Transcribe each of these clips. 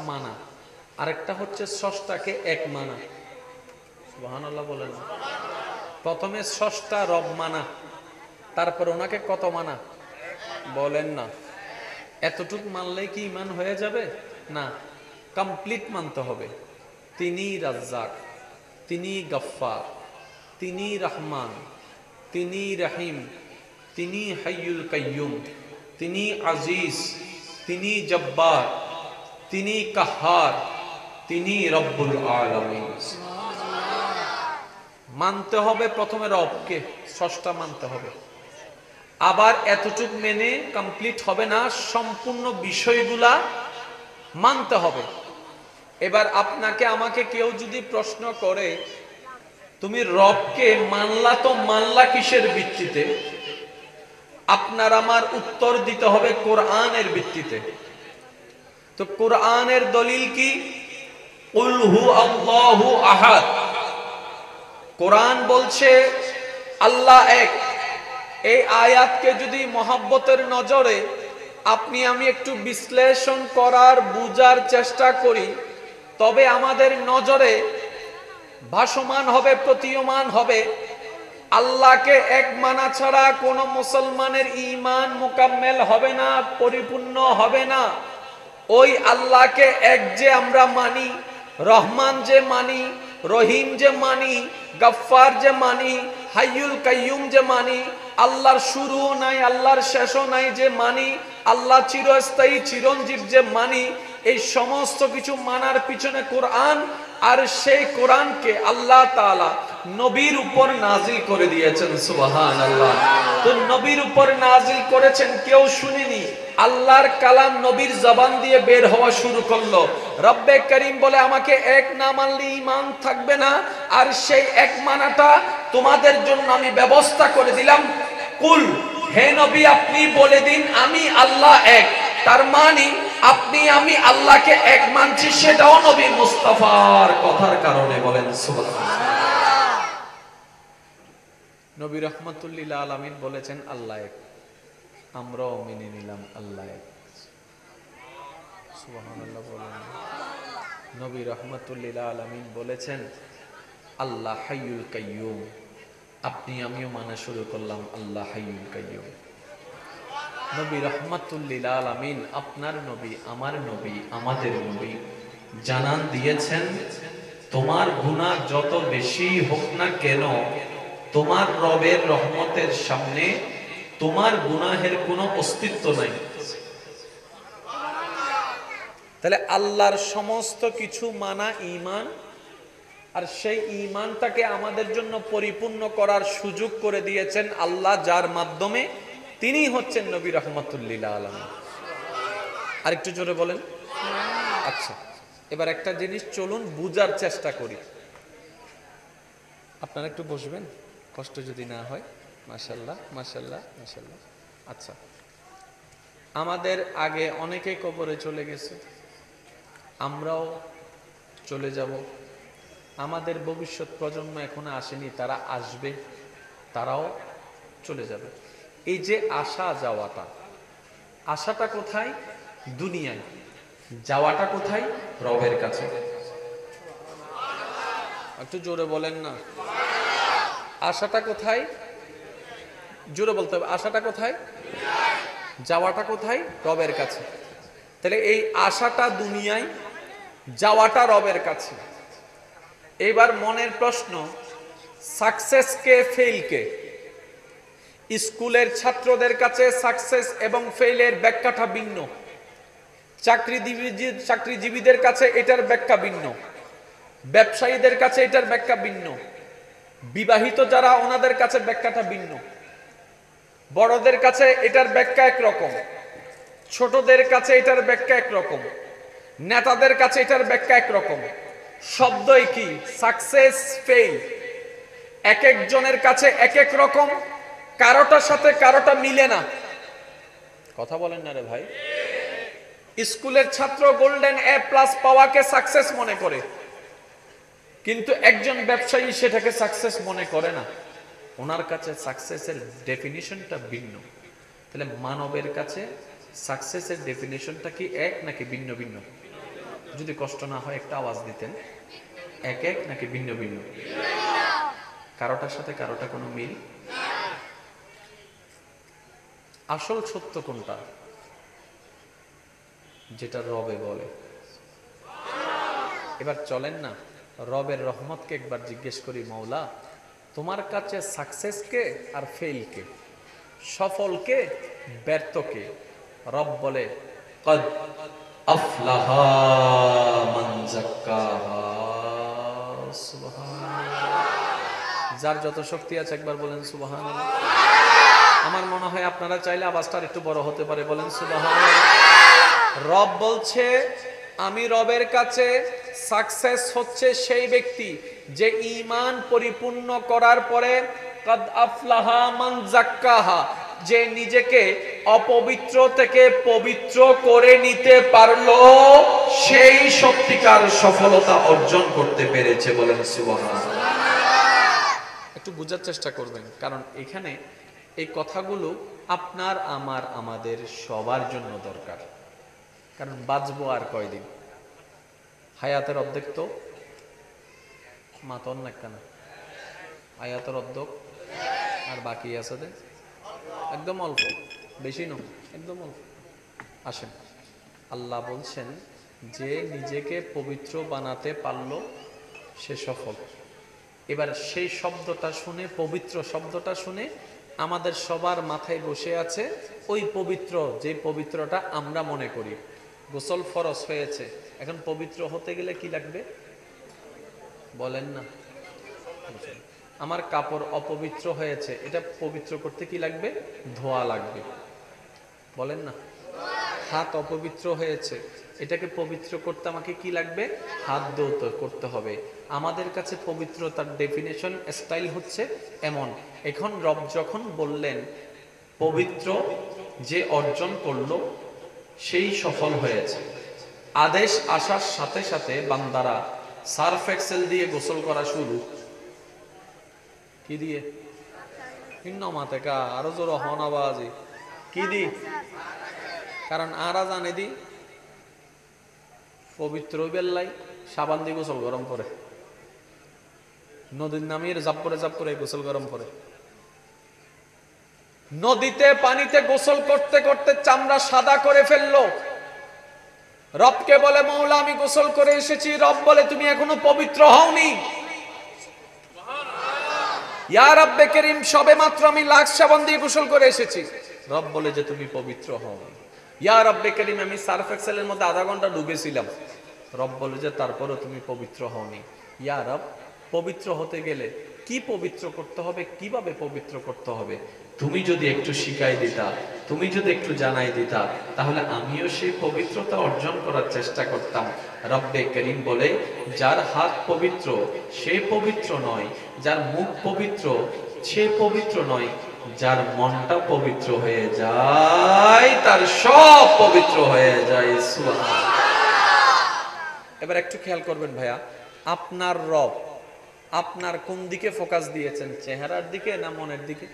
মানা, আরেকটা হচ্ছে স্রষ্টাকে এক মানা। সুবহানাল্লাহ বলেন। প্রথমে স্রষ্টা রব মানা, তারপর ওনাকে কত মানা বলেন না। এতটুক মানলেই কি ঈমান হয়ে যাবে? না, কমপ্লিট মানতে হবে। তিনি রাজ্জাক, তিনি গফফার, তিনি রহমান, তিনি রহিম, তিনি হাইয়ুল কাইয়ুম, তিনি আজিজ, তিনি জব্বার, তিনি কাহার, তিনি রব্বুল আলামিন। মানতে হবে প্রথমে রবকে, স্রষ্টা মানতে হবে। আবার এতটুক মেনে কমপ্লিট হবে না, সম্পূর্ণ বিষয়গুলা মানতে হবে। এবার আপনাকে আমাকে কেউ যদি প্রশ্ন করে তুমি রবকে মানলা তো মানলা কিসের ভিত্তিতে, আপনার আমার উত্তর দিতে হবে কোরআনের ভিত্তিতে। তো কোরআনের দলিল কি? কুল হু আল্লাহু আহাদ। কোরআন বলছে আল্লাহ এক। এই আয়াতকে যদি মহব্বতের নজরে আপনি আমি একটু বিশ্লেষণ করার বুঝার চেষ্টা করি, তবে আমাদের নজরে ভাসমান হবে, প্রতীয়মান হবে আল্লাহকে এক মানা ছাড়া কোন মুসলমানের ঈমান মুকাম্মেল হবে না, পরিপূর্ণ হবে না। ওই আল্লাহকে এক যে আমরা মানি, রহমান যে মানি, রহিম যে মানি, গফফার যে মানি, হাইয়ুল কাইয়ুম যে মানি, আল্লাহর শুরু নাই আল্লাহর শেষও নাই যে মানি, আল্লাহ চিরস্থায়ী চিরঞ্জীব যে মানি, এই সমস্ত কিছু মানার পিছনে কোরআন, আর সেই কোরআনকে আল্লাহ তাআলা নবীর উপর নাজিল করে দিয়েছেন। সুবহানাল্লাহ। তো নবীর উপর নাজিল করেছেন, কেউ শুনেনি, আল্লাহর কালাম নবীর জবান দিয়ে বের হওয়া শুরু করলো। রব্বে করিম বলে আমাকে এক না মানলে ঈমান থাকবে না, আর সেই এক মানাটা তোমাদের জন্য আমি ব্যবস্থা করে দিলাম। কুল, হে নবী আপনি বলে দিন আমি আল্লাহ এক। তার মানে আপনি আমি আল্লাহকে এক মানছি, সেটাও নবী মুস্তাফার কথার কারণে। বলেন সুবহানাল্লাহ। নবী রাহমাতুল লিল আলামিন বলেছেন আল্লাহ এক, আমরাও মেনে নিলাম আল্লাহ এক। সুবহানাল্লাহ বলেন। নবী রাহমাতুল লিল আলামিন বলেছেন আল্লাহ হাইয়ুল কাইয়ুম, আপনি আমিও মানা শুরু করলাম আল্লাহ হাইয়ুল কাইয়ুম। নবী রাহমাতুল লিল আলামিন, আপনার নবী, আমার নবী, আমাদের নবী জানান দিয়েছেন তোমার গুনাহ যত বেশি হোক না কেন, তোমার রবের রহমতের সামনে তোমার গুনাহের কোনো অস্তিত্ব নাই। তাহলে আল্লাহর সমস্ত কিছু মানা ঈমান, আর সেই ঈমানটাকে আমাদের জন্য পরিপূর্ণ করার সুযোগ করে দিয়েছেন আল্লাহ, যার মাধ্যমে তিনি হচ্ছেন নবী রাহমাতুল লিল আলামিন। আরেকটু জোরে বলেন। আচ্ছা, এবার একটা জিনিস চলুন বুঝার চেষ্টা করি। আপনারা একটু বসবেন, কষ্ট যদি না হয়। মাশাআল্লাহ মাশাআল্লাহ মাশাআল্লাহ। আচ্ছা, আমাদের আগে অনেকে কবরে চলে গেছে, আমরাও চলে যাব। আমাদের ভবিষ্যৎ প্রজন্ম এখনো আসেনি, তারা আসবে, তারাও চলে যাবে। এই যে আসা যাওয়াটা, আসাটা কোথায়? দুনিয়ায়। যাওয়াটা কোথায়? রবের কাছে। একটু জোরে বলেন না। আসাটা কোথায়? জোরে বলতে হবে। আসাটা কোথায়? যাওয়াটা কোথায়? রবের কাছে। তাহলে এই আসাটা দুনিয়ায়, যাওয়াটা রবের কাছে। এবার মনের প্রশ্ন, সাকসেস কে ফেল কে? স্কুলের ছাত্রদের কাছে সাকসেস এবং ফেইলের ব্যাখ্যাটা ভিন্ন, চাকরিজীবীদের কাছে এটার ব্যাখ্যা ভিন্ন, ব্যবসায়ীদের কাছে এটার ব্যাখ্যা ভিন্ন, বিবাহিত যারা ওনাদের কাছে ব্যাখ্যাটা ভিন্ন, বড়দের কাছে এটার ব্যাখ্যা একরকম, ছোটদের কাছে এটার ব্যাখ্যা একরকম, নেতাদের কাছে এটার ব্যাখ্যা একরকম। শব্দই কি? Success fail. এক একজনের কাছে এক এক রকম, কারোটার সাথে কারোটা মিলে না। কথা বলেন না রে ভাই। স্কুলের ছাত্র গোল্ডেন এ প্লাস পাওয়াকে সাকসেস মনে করে, কিন্তু একজন ব্যবসায়ী সেটাকে সাকসেস মনে করে না। ওনার কাছে সাকসেসের ডেফিনিশনটা ভিন্ন। তাহলে মানবের কাছে সাকসেসের ডেফিনিশনটা কি এক নাকি ভিন্ন ভিন্ন? যদি কষ্ট না হয় একটা আওয়াজ দিতেন। এক এক নাকি ভিন্ন ভিন্ন? কারোটার সাথে কারোটা কোনো মিল? আসল সত্য কোনটা? যেটা রবে বলে। এবার চলেন না রবের রহমতকে একবার জিজ্ঞেস করি, মৌলা তোমার কাছে সাকসেস কে আর ফেল কে, সফল কে ব্যর্থ কে? রব বলে কদ আফলাহা মান যাক্কাহা। সুবহানাল্লাহ। যার যত শক্তি আছে একবার বলেন সুবহানাল্লাহ। আমার মনে হয় আপনারা চাইলে আওয়াজটা একটু বড় হতে পারে, বলেন সুবহানাল্লাহ। রব বলছে আমি রবের কাছে সাকসেস হচ্ছে সেই ব্যক্তি যে ঈমান পরিপূর্ণ করার পরে কদ আফলাহা মান যাক্কাহা, যে নিজেকে অপবিত্র থেকে পবিত্র করে নিতে পারলো, সেই সত্যিকার সফলতা অর্জন করতে পেরেছে, বলেন সুবহানাল্লাহ। একটু বোঝার চেষ্টা করবেন, কারণ এখানে এই কথাগুলো আপনার আমার আমাদের সবার জন্য দরকার। কারণ বাঁচবো আর কয়দিন? হায়াতের অর্ধেক তো মাতন না কেন, হায়াতের অর্ধেক আর বাকি আছে একদম অল্প, বেশি নয়, একদম অল্প। আসেন, আল্লাহ বলছেন যে নিজেকে পবিত্র বানাতে পারলো সে সফল। এবার সেই শব্দটা শুনে, পবিত্র শব্দটা শুনে আমাদের সবার মাথায় বসে আছে ওই পবিত্র, যে পবিত্রটা আমরা মনে করি। গোসল ফরজ হয়েছে, এখন পবিত্র হতে গেলে কি লাগবে বলেন না? আমার কাপড় অপবিত্র হয়েছে, এটা পবিত্র করতে কি লাগবে? ধোয়া লাগবে, বলেন না? হাত অপবিত্র হয়েছে, এটাকে পবিত্র করতে আমাকে কি লাগবে? হাত ধৌত করতে হবে। আমাদের কাছে পবিত্রতার ডেফিনেশন স্টাইল হচ্ছে এমন। এখন রব যখন বললেন পবিত্র যে অর্জন করলো সেই সফল হয়েছে, আদেশ আসার সাথে সাথে বান্দারা সার্ফ এক্সেল দিয়ে গোসল করা শুরু। কি দিয়ে? ভিন্ন মাতেকা আরো জোর হন আওয়াজে কি দি? কারণ আরা জানে দি পবিত্র বেল্লাই সাবান দিয়ে গোসল গরম করে, নদীর নামিয়ে জাপ করে গোসল গরম করে। নদীতে পানিতে গোসল করতে করতে চামড়া সাদা করে ফেললো। রবকে বলে মওলা আমি গোসল করে এসেছি। রব বলে তুমি এখনো পবিত্র হওনি। ইয়া রব্বে করিম সবে মাত্র আমি লাখ সাবান দিয়ে গোসল করে এসেছি। রব বলে যে তুমি পবিত্র হওনি। ইয়া রব্বে করিম আমি সার্ফ এক্সেলের মধ্যে আধা ঘন্টা ডুবেছিলাম। রব বলে যে তারপরও তুমি পবিত্র হওনি। ইয়া রব পবিত্র হতে গেলে কি পবিত্র করতে হবে, কিভাবে পবিত্র করতে হবে তুমি যদি একটু শিখাই দিতা, তুমি যদি একটু জানাই দিতা, তাহলে আমিও সেই পবিত্রতা অর্জন করার চেষ্টা করতাম। রব্বে করিম বলে যার হাত পবিত্র সে পবিত্র নয়, যার মুখ পবিত্র সে পবিত্র নয়, যার মনটা পবিত্র হয়ে যায় তার সব পবিত্র হয়ে যায়। সুবহানাল্লাহ। এবার একটু খেয়াল করবেন ভাইয়া, আপনার রব আপনার কোন দিকে ফোকাস দিয়েছেন? চেহারার দিকে না মনের দিকে?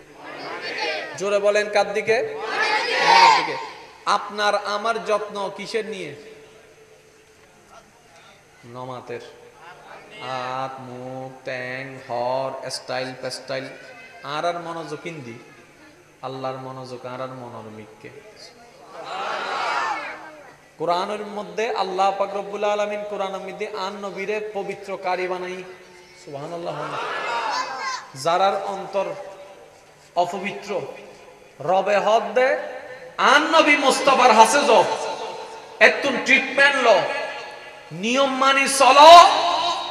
জোরে বলেন কার দিকে? মনের দিকে। আপনার আমার যত্ন কিসের নিয়ে? নমাতের হাত মুখ ট্যাং হর স্টাইল পেস্টাইল আর মনোযোগ ইন্দি আল্লাহর মনোযোগ আর মনোরমিককে। কোরআনের মধ্যে আল্লাহ পাক রব্বুল আলামিন কোরআনের মধ্যে আন নবীরে পবিত্রকারী বানাই। সুবহানাল্লাহ। যারার অন্তর অপবিত্র রবে হদ দে আন নবী মুস্তাফার হাসে যাও এতুন ট্রিটমেন্ট লো নিয়ম মানি চলো,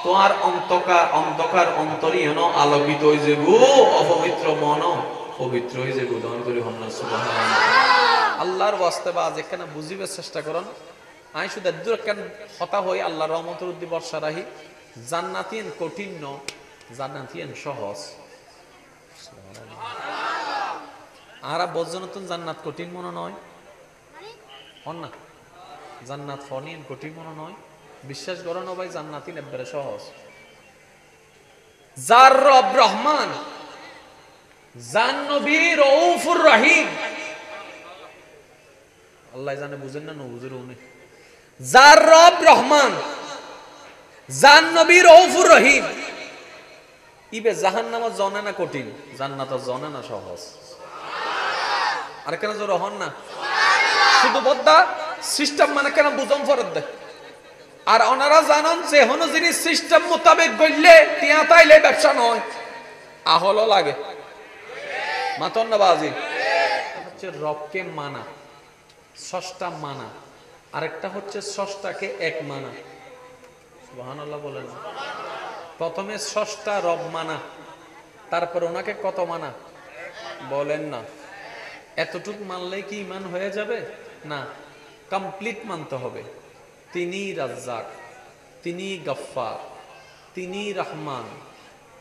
তোমার অন্ধকার অন্তরীণ আলোকিত হয়ে যাবো, অপবিত্র মন পবিত্র হয়ে যাবো। দন করি হন্না সুবহানাল্লাহ। আল্লাহর ওয়াস্তে বা যেখানে বুঝিবার চেষ্টা করুন। আমি শুধু দূর কেন হতা হই আল্লাহর রহমতের উদ্দি বর্ষা রাহি। জান্নাতিন কঠিন ন, জান্নাতিন সহজ। আর বজ্রনতুন জান্নাত কঠিন মনে নয় হন না, জান্নাত ফনিন কঠিন মনে নয়। বিশ্বাস করো না ভাই, জান্নাতিন একবারে সহজ। যার রব রহমান, জান নবী রউফুর রহিম। আল্লাহ জানে বুঝেন না বুঝের উনি যার রব রহমান, যার নবী রউফুর রহিম, ইবে জাহান্নামা জনে না কঠিন, জান্নাত জনে না সহজ। আর কেন জোর হন না? শুধু বদ্দা সিস্টেম মানে কেন বুঝম ফরত দেয়। আর ওনারা জানান যে হন জিনিস সিস্টেম মোতাবেক গইলে টিয়া তাইলে ব্যবসা নয়, আহল লাগে মাতন না বাজি। হচ্ছে রবকে মানা, স্রষ্টা মানা, আরেকটা হচ্ছে স্রষ্টাকে এক মানা। সুবহানাল্লাহ বলেন। প্রথমে স্রষ্টা রব মানা, তারপর ওনাকে কত মানা বলেন না। এতটুক মানলেই কি ঈমান হয়ে যাবে? না, কমপ্লিট মানতে হবে। তিনি রাজ্জাক, তিনি গফফার, তিনি রহমান,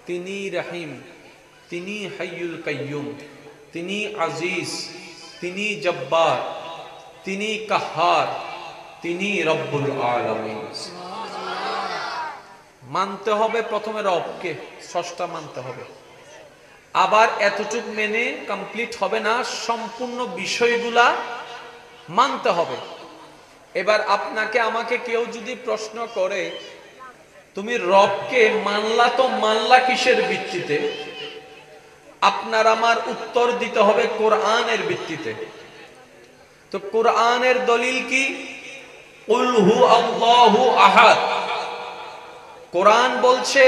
তিনি রহিম, তিনি হাইয়ুল কাইয়ুম, তিনি আজিজ, তিনি জব্বার, তিনি কাহার, তিনি রব্বুল আলামিন। মানতে হবে প্রথমে রবকে, স্রষ্টা মানতে হবে। আবার এতটুক মেনে কমপ্লিট হবে না, সম্পূর্ণ বিষয়গুলা মানতে হবে। এবার আপনাকে আমাকে কেউ যদি প্রশ্ন করে তুমি রবকে মানলা তো মানলা কিসের ভিত্তিতে, আপনার আমার উত্তর দিতে হবে কোরআনের ভিত্তিতে। তো কোরআনের দলিল কি? কুল হু আল্লাহু আহাদ। কোরআন বলছে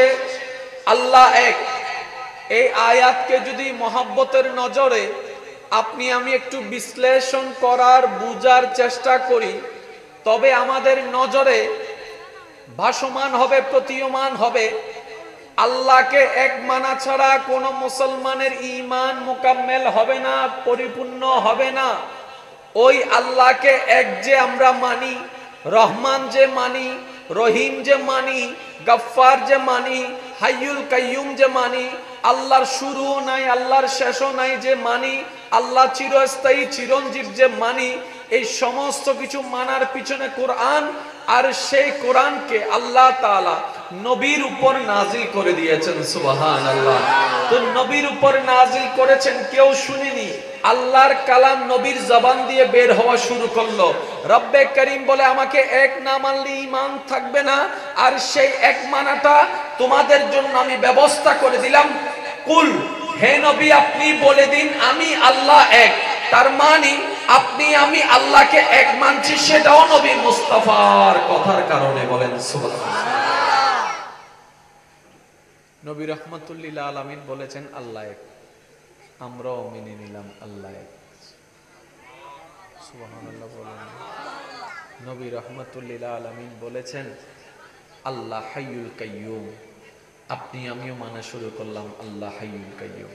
আল্লাহ এক। এই আয়াতকে যদি মহব্বতের নজরে আপনি আমি একটু বিশ্লেষণ করার বুঝার চেষ্টা করি, তবে আমাদের নজরে ভাসমান হবে, প্রতীয়মান হবে আল্লাহকে এক মানা ছাড়া কোন মুসলমানের ঈমান মুকাম্মেল হবে না, পরিপূর্ণ হবে না। ওই আল্লাহকে এক যে আমরা মানি, রহমান যে মানি, রহিম যে মানি, গফফার যে মানি, হাইয়ুল কাইয়ুম যে মানি, আল্লাহর শুরু নাই আল্লাহর শেষও নাই যে মানি, আল্লাহ চিরস্থায়ী চিরঞ্জীব যে মানি, এই সমস্ত কিছু মানার পিছনে কোরআন, আর সেই কোরআনকে আল্লাহ তাআলা নবীর উপর নাজিল করে দিয়েছেন। সুবহানাল্লাহ। তো নবীর উপর নাজিল করেছেন, কেউ শুনেনি, আল্লাহর কালাম নবীর জবান দিয়ে বের হওয়া শুরু করলো। রব্বে করিম বলে আমাকে এক না মানলে ঈমান থাকবে না, আর সেই এক মানাটা তোমাদের জন্য আমি ব্যবস্থা করে দিলাম। কুল, হে নবী আপনি বলে দিন আমি আল্লাহ এক। তার মানে আপনি আমি আল্লাহকে এক মানছি, সেটাও নবী মুস্তাফার কথার কারণে। বলেন সুবহানাল্লাহ। নবী রাহমাতুল লিল আলামিন বলেছেন আল্লাহ এক, আমরাও মেনে নিলাম আল্লাহ এক। সুবহানাল্লাহ বলেন। নবী রাহমাতুল লিল আলামিন বলেছেন আল্লাহ হাইয়ুল কাইয়ুম, আপনি আমিও মানা শুরু করলাম আল্লাহ হাইয়ুল কাইয়ুম।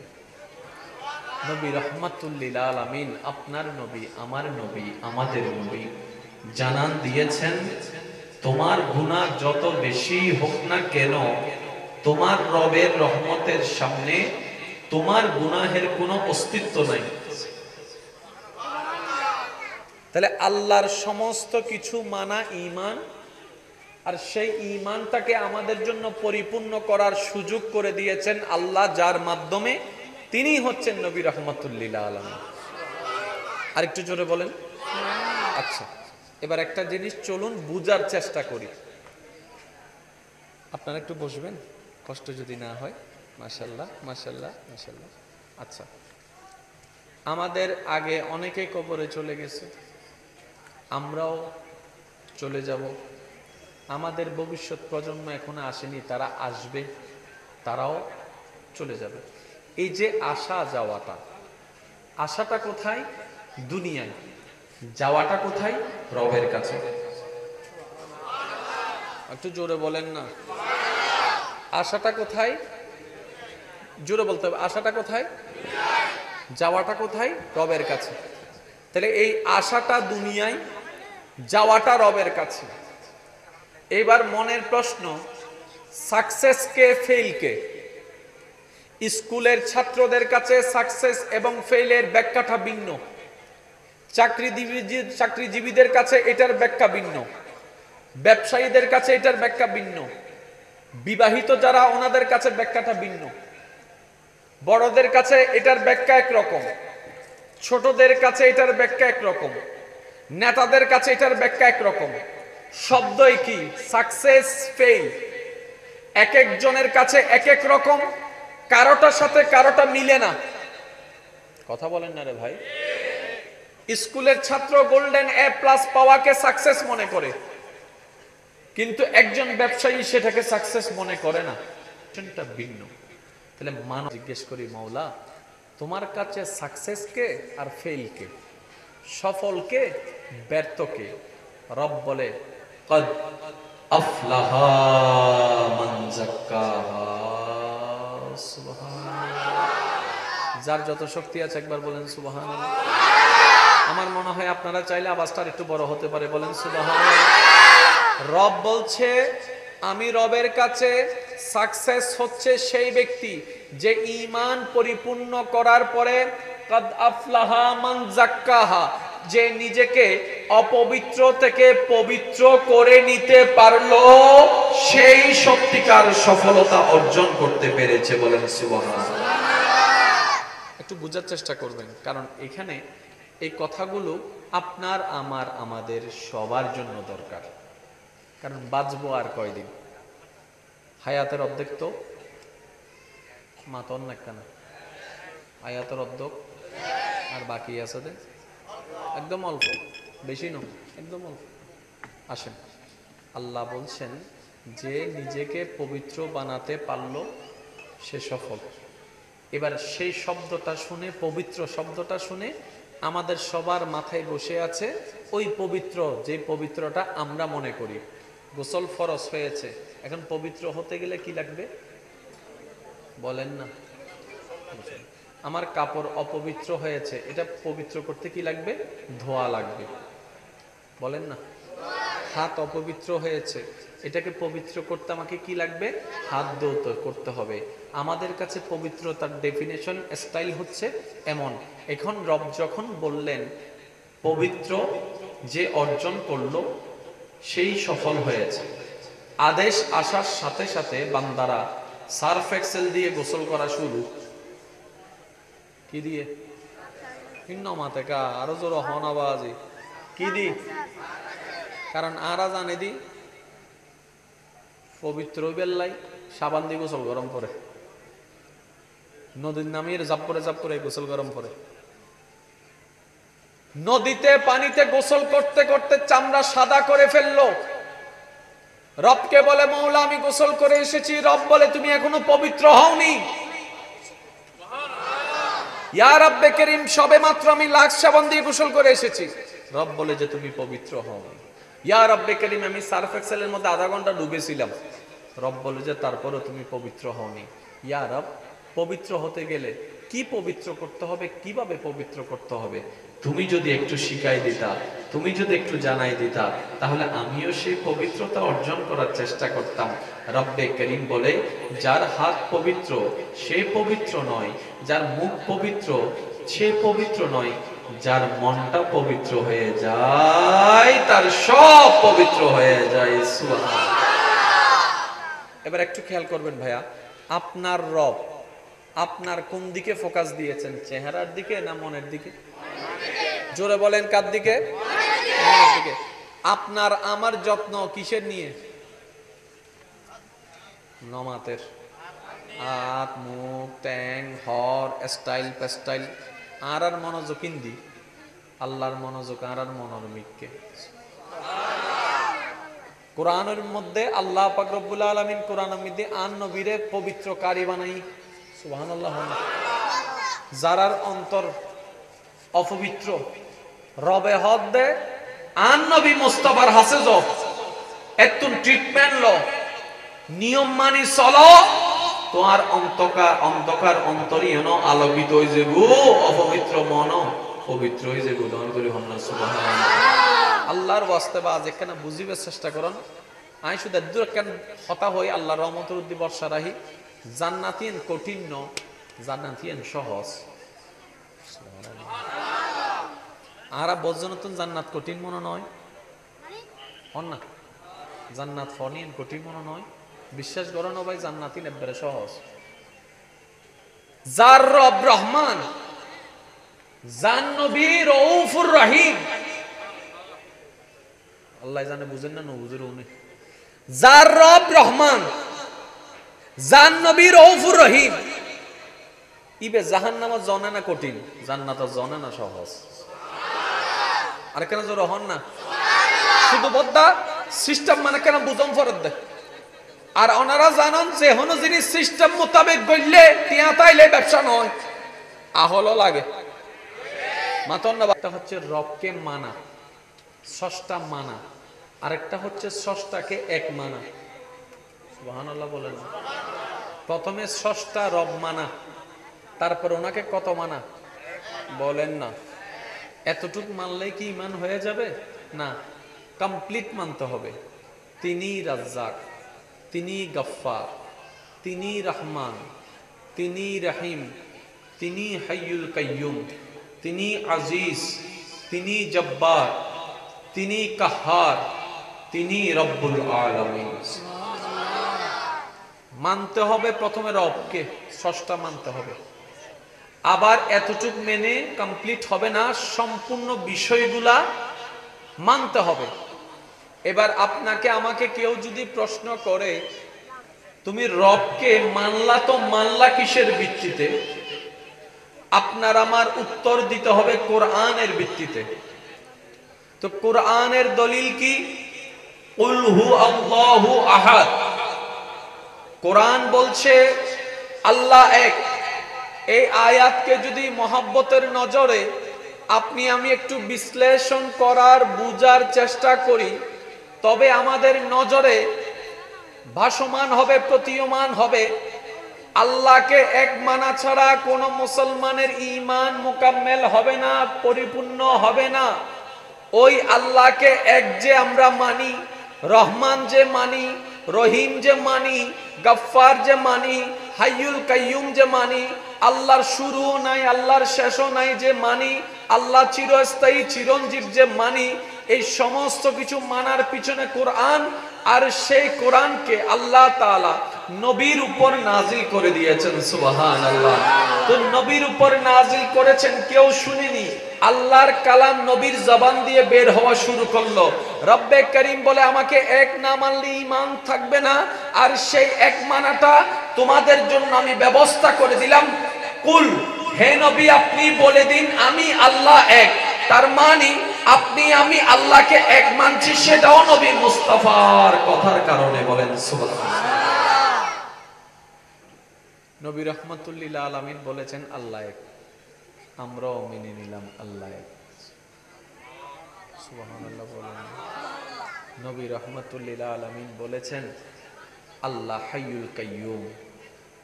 নবী রাহমাতুল লিল আলামিন, আপনার নবী, আমার নবী, আমাদের নবী জানান দিয়েছেন তোমার গুনাহ যত বেশি হোক না কেন, তোমার রবের রহমতের সামনে তোমার গুনাহের কোনো অস্তিত্ব নাই। তাহলে আল্লাহর সমস্ত কিছু মানা ঈমান, আর সেই ঈমানটাকে আমাদের জন্য পরিপূর্ণ করার সুযোগ করে দিয়েছেন আল্লাহ, যার মাধ্যমে তিনি হচ্ছেন নবী রাহমাতুল লিল আলামিন। আরেকটু জোরে বলেন। আচ্ছা, এবার একটা জিনিস চলুন বুঝার চেষ্টা করি। আপনারা একটু বসবেন, কষ্ট যদি না হয়। মাশাআল্লাহ মাশাআল্লাহ মাশাআল্লাহ। আচ্ছা, আমাদের আগে অনেকে কবরে চলে গেছে, আমরাও চলে যাব। আমাদের ভবিষ্যৎ প্রজন্ম এখনো আসেনি, তারা আসবে, তারাও চলে যাবে। এই যে আসা যাওয়াটা, আসাটা কোথায়? দুনিয়ায়। যাওয়াটা কোথায়? রবের কাছে। একটু জোরে বলেন না। আসাটা কোথায়? জোরে বলতে হবে। আসাটা কোথায়? যাওয়াটা কোথায়? রবের কাছে। তাহলে এই আসাটা দুনিয়ায়, যাওয়াটা রবের কাছে। এবার মনের প্রশ্ন, সাকসেস কে ফেল কে? স্কুলের ছাত্রদের কাছে সাকসেস এবং ফেইলের ব্যাখ্যাটা ভিন্ন, চাকরিজীবীদের কাছে এটার ব্যাখ্যা ভিন্ন, ব্যবসায়ীদের কাছে এটার ব্যাখ্যা ভিন্ন, বিবাহিত যারা ওনাদের কাছে ব্যাখ্যাটা ভিন্ন। বড়দের কাছে এটার ব্যাখ্যা একরকম, ছোটদের কাছে এটার ব্যাখ্যা একরকম, নেতাদের কাছে এটার ব্যাখ্যা একরকম। শব্দই কি? Success, fail. এক একজনের কাছে এক এক রকম, কারোটার সাথে কারোটা মিলে না। কথা বলেন না রে ভাই। স্কুলের ছাত্র গোল্ডেন এ প্লাস পাওয়াকে সাকসেস মনে করে, কিন্তু একজন ব্যবসায়ী সেটাকে সাকসেস মনে করে না, সেটা ভিন্ন। তাহলে মানুষ জিজ্ঞেস করি, মাওলা তোমার কাছে সাকসেস কে আর ফেল কে, সফল কে ব্যর্থ কে? রব বলে কদ আফলাহা মান যাক্কাহা। সুবহানাল্লাহ। যার যত শক্তি আছে একবার বলেন সুবহানাল্লাহ। আমার মনে হয় আপনারা চাইলে আওয়াজটা একটু বড় হতে পারে, বলেন সুবহানাল্লাহ। রব বলছে আমি রবের কাছে সাকসেস হচ্ছে সেই ব্যক্তি যে ঈমান পরিপূর্ণ করার পরে কদ আফলাহা মান যাক্কাহা, যে নিজেকে অপবিত্র থেকে পবিত্র করে নিতে পারলো, সেই সত্যিকার সফলতা অর্জন করতে পেরেছে, বলেন সুবহানাল্লাহ। একটু বোঝার চেষ্টা করবেন, কারণ এখানে এই কথাগুলো আপনার আমার আমাদের সবার জন্য দরকার। কারণ বাঁচবো আর কয়দিন? হায়াতের অর্ধেক তো মাতন না কেন, হায়াতের অর্ধেক আর বাকি আছে একদম অল্প, বেশি নয়, একদম অল্প। আসেন, আল্লাহ বলছেন যে নিজেকে পবিত্র বানাতে পারলো সে সফল। এবার সেই শব্দটা শুনে, পবিত্র শব্দটা শুনে আমাদের সবার মাথায় বসে আছে ওই পবিত্র, যে পবিত্রটা আমরা মনে করি। গোসল ফরজ হয়েছে, এখন পবিত্র হতে গেলে কি লাগবে বলেন না? আমার কাপড় অপবিত্র হয়েছে, এটা পবিত্র করতে কি লাগবে? ধোয়া লাগবে, বলেন না? হাত অপবিত্র হয়েছে, এটাকে পবিত্র করতে আমাকে কি লাগবে? হাত ধৌত করতে হবে। আমাদের কাছে পবিত্রতার ডেফিনেশন স্টাইল হচ্ছে এমন। এখন রব যখন বললেন পবিত্র যে অর্জন করলো সেই সফল হয়েছে, আদেশ আসার সাথে সাথে বান্দারা সার্ফ এক্সেল দিয়ে গোসল করা শুরু। কি দিয়ে? ভিন্ন মাতেকা আরো জোর হন আওয়াজে কি দি? কারণ আরা জানে দি পবিত্র বেল্লাই সাবান দিয়ে গোসল গরম করে, নদীর নামিয়ে জাপ করে গোসল গরম করে। নদীতে পানিতে গোসল করতে করতে চামড়া সাদা করে ফেললো। রবকে বলে মৌলা আমি গোসল করে এসেছি। রব বলে তুমি এখনো পবিত্র হওনি। ইয়া রব্বে করিম সবে মাত্র আমি লাখ সাবান দিয়ে গোসল করে এসেছি। রব বলে যে তুমি পবিত্র হওনি। ইয়া রব্বে করিম আমি সার্ফ এক্সেলের মধ্যে আধা ঘন্টা ডুবেছিলাম। রব বলে যে তারপরও তুমি পবিত্র হওনি। ইয়া রব পবিত্র হতে গেলে কি পবিত্র করতে হবে, কিভাবে পবিত্র করতে হবে তুমি যদি একটু শিখাই দিতা, তুমি যদি একটু জানাই দিতা, তাহলে আমিও সেই পবিত্রতা অর্জন করার চেষ্টা করতাম। রব্বে করিম বলে যার হাত পবিত্র সে পবিত্র নয়, যার মুখ পবিত্র সে পবিত্র নয়, যার মনটা পবিত্র হয়ে যায় তার সব পবিত্র হয়ে যায়। সুবহানাল্লাহ। এবার একটু খেয়াল করবেন ভাইয়া, আপনার রব আপনার কোন দিকে ফোকাস দিয়েছেন, চেহারার দিকে না মনের দিকে? জোরে বলেন কার দিকে? মনের দিকে। আপনার আমার যত্ন কিসের নিয়ে? নমাতের হাত মুখ ট্যাং হর স্টাইল পেস্টাইল আর মনোযোগ ইন্দি, আল্লাহর মনোযোগ আর মনোরমিককে। কোরআনের মধ্যে আল্লাহ পাক রব্বুল আলামিন কোরআনের মধ্যে আন নবীরে পবিত্রকারী বানাই। সুবহানাল্লাহ। যারার অন্তর অপবিত্র রবে হদ দে আন নবী মুস্তাফার হাসে জব এতুন ট্রিটমেন্ট লো নিয়ম মানি চলো, তোমার অন্ধকার অন্তরীণ আলোকিত হয়ে যাবো, অপবিত্র মন পবিত্র হয়ে যাবো। দন করি হন্না সুবহানাল্লাহ। আল্লাহর ওয়াস্তে বা যেখানে বুঝিবার চেষ্টা করুন। আই শুধু দূর কেন হতা হই আল্লাহর রহমতের উদ্দি বর্ষা রাহি। জান্নাতিন কঠিন ন, জান্নাতিন সহজ। আর বজ্রনতুন জান্নাত কঠিন মনে নয়, হন না? জান্নাত ফনিন কঠিন মনে নয়। বিশ্বাস করো না ভাই, জান্নাতিন একবারে সহজ। যার রব রহমান, জান নবী রউফুর রহিম, আল্লাহ জানে, বুঝেন না বুঝের উনি যার রব রহমান, যার নবী রউফুর রহিম, ইবে জাহান্নামত জনে না কঠিন, জান্নাত জনে না সহজ। আর কেন জোর হন না? শুধু বদ্দা সিস্টেম মানে কেন বুঝম ফরত দেয়। আর ওনারা জানান যে হনো জিনিস সিস্টেম মোতাবেক গইলে টিয়া তাইলে ব্যবসা নয়, আহলও লাগে মাতন না। একটা হচ্ছে রবকে মানা, স্রষ্টা মানা, আরেকটা হচ্ছে স্রষ্টাকে এক মানা। সুবহানাল্লাহ বলেন। প্রথমে স্রষ্টা রব মানা, তারপর ওনাকে কত মানা বলেন না। এতটুক মানলেই কি ঈমান হয়ে যাবে? না, কমপ্লিট মানতে হবে। তিনি রাজ্জাক, তিনি গফফার, তিনি রহমান, তিনি রহিম, তিনি হাইয়ুল কাইয়ুম, তিনি আজিজ, তিনি জব্বার, তিনি কাহার, তিনি রব্বুল আলামিন। মানতে হবে প্রথমে রবকে, স্রষ্টা মানতে হবে। আবার এতটুক মেনে কমপ্লিট হবে না, সম্পূর্ণ বিষয়গুলা মানতে হবে। এবার আপনাকে আমাকে কেউ যদি প্রশ্ন করে তুমি রবকে মানলা তো মানলা কিসের ভিত্তিতে, আপনার আমার উত্তর দিতে হবে কোরআনের ভিত্তিতে। তো কোরআনের দলিল কি? কুল হু আল্লাহু আহাদ। কোরআন বলছে আল্লাহ এক। এই আয়াতকে যদি মহব্বতের নজরে আপনি আমি একটু বিশ্লেষণ করার বুঝার চেষ্টা করি, তবে আমাদের নজরে ভাসমান হবে, প্রতীয়মান হবে আল্লাহকে এক মানা ছাড়া কোন মুসলমানের ঈমান মুকাম্মেল হবে না, পরিপূর্ণ হবে না। ওই আল্লাহকে এক যে আমরা মানি, রহমান যে মানি, রহিম যে মানি, গফফার যে মানি, হাইয়ুল কাইয়ুম যে মানি, আল্লাহর শুরু নাই আল্লাহর শেষও নাই যে মানি, আল্লাহ চিরস্থায়ী চিরঞ্জীব যে মানি, এই সমস্ত কিছু মানার পিছনে কোরআন, আর সেই কোরআনকে আল্লাহ তাআলা নবীর উপর নাজিল করে দিয়েছেন। সুবহানাল্লাহ। তো নবীর উপর নাজিল করেছেন, কেউ শুনেনি, আল্লাহর কালাম নবীর জবান দিয়ে বের হওয়া শুরু করলো। রব্বে করিম বলে আমাকে এক না মানলে ঈমান থাকবে না, আর সেই এক মানাটা তোমাদের জন্য আমি ব্যবস্থা করে দিলাম। কুল, হে নবী আপনি বলে দিন আমি আল্লাহ এক। তার মানে আপনি আমি আল্লাহকে এক মানছি, সেটাও নবী মুস্তাফার কথার কারণে। বলেন সুবহানাল্লাহ। নবী রাহমাতুল লিল আলামিন বলেছেন আল্লাহ এক, আমরাও মেনে নিলাম আল্লাহ এক। সুবহানাল্লাহ বলেন। নবী রাহমাতুল লিল আলামিন বলেছেন আল্লাহ হাইয়ুল কাইয়ুম,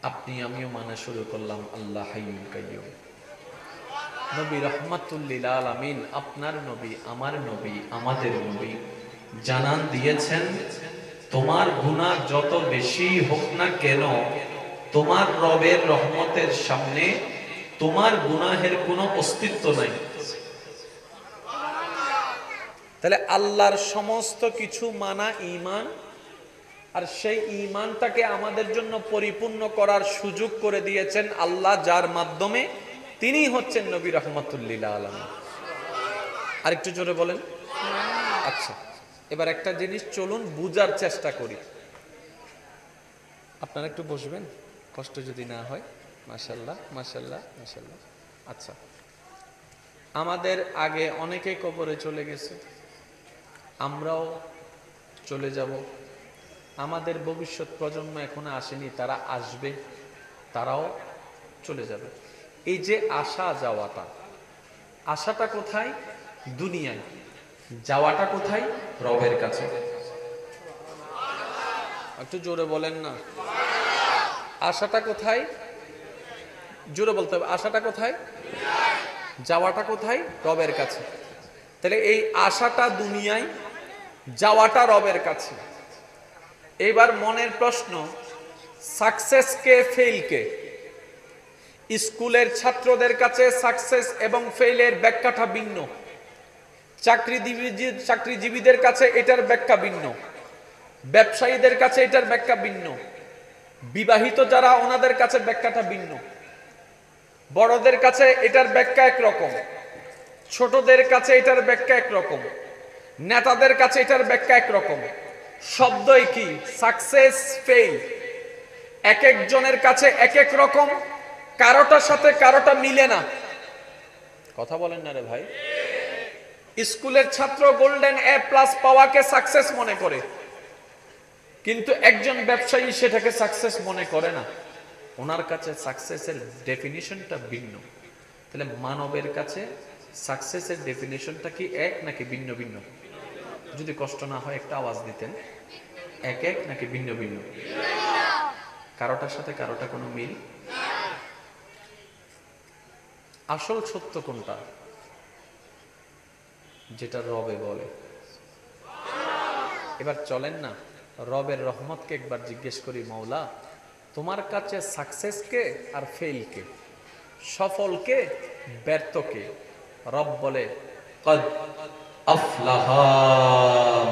আপনি আমিও মানা শুরু করলাম আল্লাহ হাইয়ুল কাইয়ুম। নবী রাহমাতুল লিল আলামিন, আপনার নবী, আমার নবী, আমাদের নবী জানান দিয়েছেন তোমার গুনাহ যত বেশি হোক না কেন, তোমার রবের রহমতের সামনে তোমার গুনাহের কোনো অস্তিত্ব নাই। তাহলে আল্লাহর সমস্ত কিছু মানা ঈমান, আর সেই ঈমানটাকে আমাদের জন্য পরিপূর্ণ করার সুযোগ করে দিয়েছেন আল্লাহ, যার মাধ্যমে তিনি হচ্ছেন নবী রাহমাতুল লিল আলামিন। আরেকটু জোরে বলেন। আচ্ছা, এবার একটা জিনিস চলুন বুঝার চেষ্টা করি। আপনারা একটু বসবেন, কষ্ট যদি না হয়। মাশাআল্লাহ মাশাআল্লাহ মাশাআল্লাহ। আচ্ছা, আমাদের আগে অনেকে কবরে চলে গেছে, আমরাও চলে যাব। আমাদের ভবিষ্যৎ প্রজন্ম এখনো আসেনি, তারা আসবে, তারাও চলে যাবে। এই যে আসা যাওয়াটা, আসাটা কোথায়? দুনিয়ায়। যাওয়াটা কোথায়? রবের কাছে। একটু জোরে বলেন না। আসাটা কোথায়? জোরে বলতে হবে। আসাটা কোথায়? যাওয়াটা কোথায়? রবের কাছে। তাহলে এই আসাটা দুনিয়ায়, যাওয়াটা রবের কাছে। এবার মনের প্রশ্ন, সাকসেস কে ফেল কে? স্কুলের ছাত্রদের কাছে সাকসেস এবং ফেইলের ব্যাখ্যাটা ভিন্ন, চাকরিজীবীদের কাছে এটার ব্যাখ্যা ভিন্ন, ব্যবসায়ীদের কাছে এটার ব্যাখ্যা ভিন্ন, বিবাহিত যারা ওনাদের কাছে ব্যাখ্যাটা ভিন্ন, বড়দের কাছে এটার ব্যাখ্যা একরকম, ছোটদের কাছে এটার ব্যাখ্যা একরকম। নেতাদের কাছে এটার ব্যাখ্যা একরকম, শব্দ কি সাকসেস ফেল এক একজনের কাছে এক এক রকম, কারোটার সাথে কারোটা মিলে না। কথা বলেন না রে ভাই। স্কুলের ছাত্র গোল্ডেন এ প্লাস পাওয়াকে সাকসেস মনে করে, কিন্তু একজন ব্যবসায়ী সেটাকে সাকসেস মনে করে না, ওনার কাছে সাকসেসের ডেফিনিশনটা ভিন্ন। তাহলে মানবের কাছে সাকসেসের ডেফিনিশনটা কি এক নাকি ভিন্ন ভিন্ন? যদি কষ্ট না হয় একটা আওয়াজ দিতেন, এক এক নাকি ভিন্ন ভিন্ন? কারোটার সাথে কারোটা কোনো মিল? আসল সত্য কোনটা? যেটা রবে বলে। এবার চলেন না রবের রহমতকে একবার জিজ্ঞেস করি, মাওলা তোমার কাছে সাকসেস কে আর ফেল কে, সফল কে ব্যর্থ কে? রব বলে কদ আফলাহা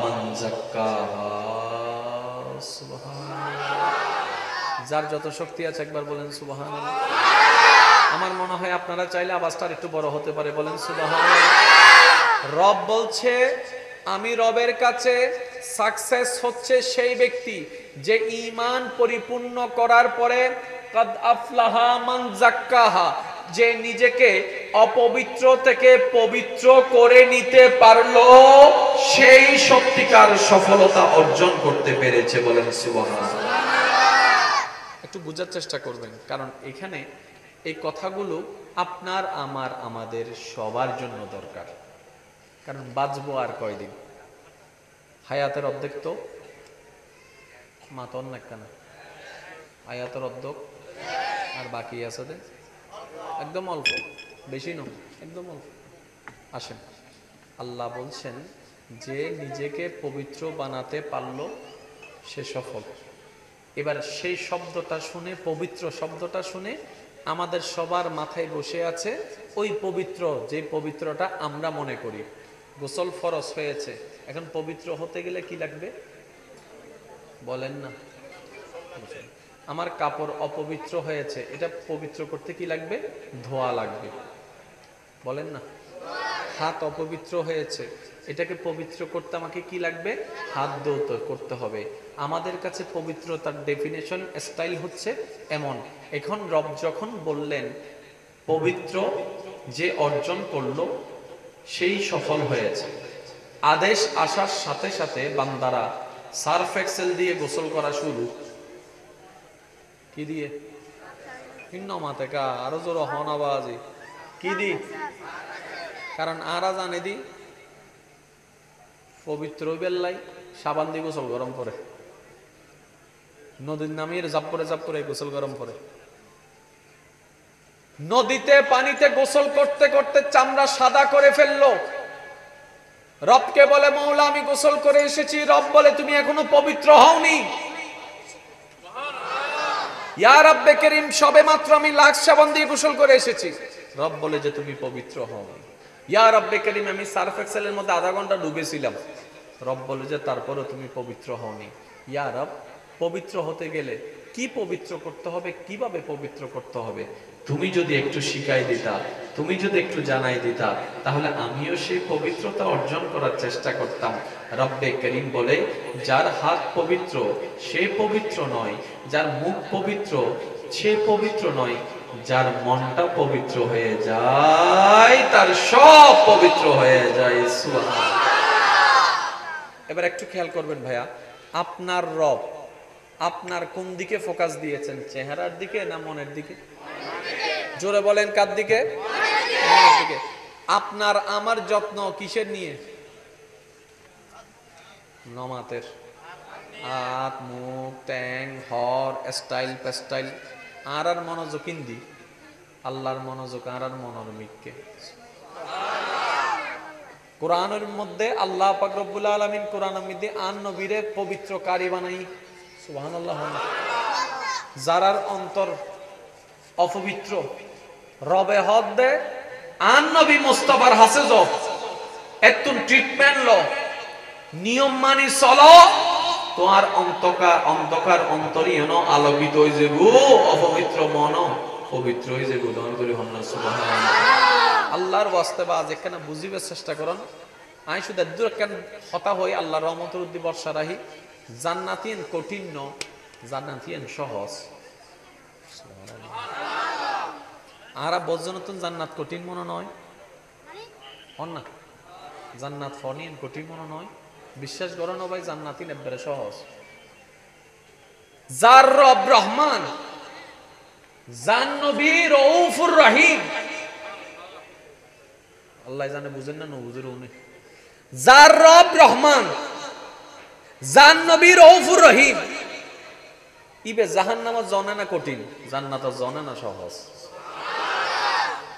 মান যাক্কাহা। সুবহানাল্লাহ। যার যত শক্তি আছে একবার বলেন সুবহানাল্লাহ। আমার মনে হয় আপনারা চাইলে আওয়াজটা একটু বড় হতে পারে, বলেন সুবহানাল্লাহ। রব বলছে আমি রবের কাছে সাকসেস হচ্ছে সেই ব্যক্তি যে ঈমান পরিপূর্ণ করার পরে কদ আফলাহা মান যাক্কাহা, যে নিজেকে অপবিত্র থেকে পবিত্র করে নিতে পারলো, সেই সত্যিকার সফলতা অর্জন করতে পেরেছে, বলেন সুবহানাল্লাহ। একটু বোঝার চেষ্টা করবেন, কারণ এখানে এই কথাগুলো আপনার আমার আমাদের সবার জন্য দরকার। কারণ বাঁচবো আর কয়দিন? হায়াতের অর্ধেক তো মাতন না কেন, হায়াতের অর্ধেক আর বাকি আছে একদম অল্প, বেশি নয়, একদম অল্প। আসেন, আল্লাহ বলছেন যে নিজেকে পবিত্র বানাতে পারলো সে সফল। এবার সেই শব্দটা শুনে, পবিত্র শব্দটা শুনে আমাদের সবার মাথায় বসে আছে ওই পবিত্র, যে পবিত্রটা আমরা মনে করি। গোসল ফরজ হয়েছে, এখন পবিত্র হতে গেলে কি লাগবে বলেন না? আমার কাপড় অপবিত্র হয়েছে, এটা পবিত্র করতে কি লাগবে? ধোয়া লাগবে, বলেন না? হাত অপবিত্র হয়েছে, এটাকে পবিত্র করতে আমাকে কি লাগবে? হাত ধৌত করতে হবে। আমাদের কাছে পবিত্রতার ডেফিনেশন স্টাইল হচ্ছে এমন। এখন রব যখন বললেন পবিত্র যে অর্জন করলো সেই সফল হয়েছে, আদেশ আসার সাথে সাথে বান্দারা সার্ফ এক্সেল দিয়ে গোসল করা শুরু। কি দিয়ে? ভিন্ন মাতেকা আরো জোর হন আওয়াজে কি দি? কারণ আরা জানে দি পবিত্র বেল্লাই সাবান দিয়ে গোসল গরম করে, নদীর নামিয়ে জাপ করে গোসল গরম করে। নদীতে পানিতে গোসল করতে করতে চামড়া সাদা করে ফেললো। রবকে বলে মওলা আমি গোসল করে এসেছি। রব বলে তুমি এখনো পবিত্র হওনি। ইয়া রব্বে করিম সবে মাত্র আমি লাখ সাবান দিয়ে গোসল করে এসেছি। রব বলে যে তুমি পবিত্র হওনি। ইয়া রব্বে করিম আমি সার্ফ এক্সেলের মধ্যে আধা ঘন্টা ডুবেছিলাম। রব বলে যে তারপরও তুমি পবিত্র হওনি। ইয়া রব পবিত্র হতে গেলে কি পবিত্র করতে হবে, কিভাবে পবিত্র করতে হবে তুমি যদি একটু শিখাই দিতা, তুমি যদি একটু জানাই দিতা, তাহলে আমিও সেই পবিত্রতা অর্জন করার চেষ্টা করতাম। রব্বে করিম বলে যার হাত পবিত্র সে পবিত্র নয়, যার মুখ পবিত্র সে পবিত্র নয়, যার মনটা পবিত্র হয়ে যায় তার সব পবিত্র হয়ে যায়। সুবহানাল্লাহ। এবার একটু খেয়াল করবেন ভাইয়া, আপনার রব আপনার কোন দিকে ফোকাস দিয়েছেন, চেহারার দিকে না মনের দিকে? জোরে বলেন কার দিকে? মনের দিকে। আপনার আমার যত্ন কিসের নিয়ে? নমাতের হাত মুখ ট্যাং হর স্টাইল পেস্টাইল আর মনোযোগ ইন্দি, আল্লাহর মনোযোগ আর মনের মিককে। কোরআনের মধ্যে আল্লাহ পাক রব্বুল আলামিন কোরআনের মধ্যে আন নবীরে পবিত্রকারী বানাই। সুবহানাল্লাহ। যারার অন্তর অপবিত্র রবে হদ দে আন নবী মুস্তাফার হাসে যাও একটু ট্রিটমেন্ট লো, নিয়ম মানি চলো, তোমার অন্ধকার অন্তরীণ আলোকিত হয়ে যাবো, অপবিত্র মন পবিত্র হয়ে যাবো। দন করি হন্না সুবহানাল্লাহ। আল্লাহর ওয়াস্তে বা যেখানে বুঝিবার চেষ্টা করুন, আই শুধু দূর কেন হতা হই আল্লাহ রহমতের উদ্দি বর্ষা রাহি জান্নাতিন কঠিন ন জান্নাতিন সহজ আরা বজ্রনতুন জান্নাত কঠিন মনে নয় হন না জান্নাত ফনিন কঠিন মনে নয় বিশ্বাস করো না ভাই জান্নাতিন একবারে সহজ যার রব রহমান জান নবী রউফুর রহিম আল্লাহ জানে বুঝেন না বুঝের উনি যার রব রহমান জান নবী রউফুর রহিম ইবে জাহান্নাম জানে না কঠিন জান্নাত জানে না সহজ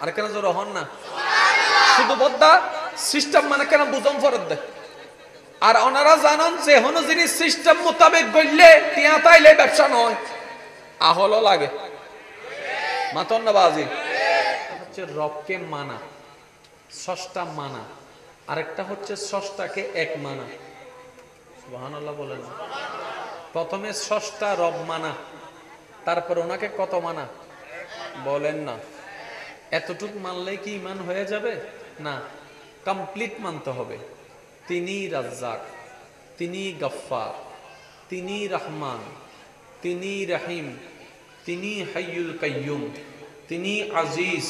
আর কেন জোর হন না শুধু বদ্দা সিস্টেম মানে কেন বুঝম ফরত দে আর ওনারা জানান যে হন জিনিস সিস্টেম মোতাবেক গইলে টিয়া তাইলে ব্যবসা নয় আহলো লাগে মাতন না বাজি হচ্ছে রবকে মানা ষষ্ঠা মানা আরেকটা হচ্ছে ষষ্ঠাকে এক মানা সুবহানাল্লাহ বলেন প্রথমে ষষ্ঠা রব মানা তারপর ওনাকে কত মানা বলেন না এতটুক মানলেই কি ঈমান হয়ে যাবে না কমপ্লিট মানতে হবে তিনি রাজ্জাক তিনি গফফার তিনি রহমান তিনি রহিম তিনি হাইয়ুল কাইয়ুম তিনি আজিজ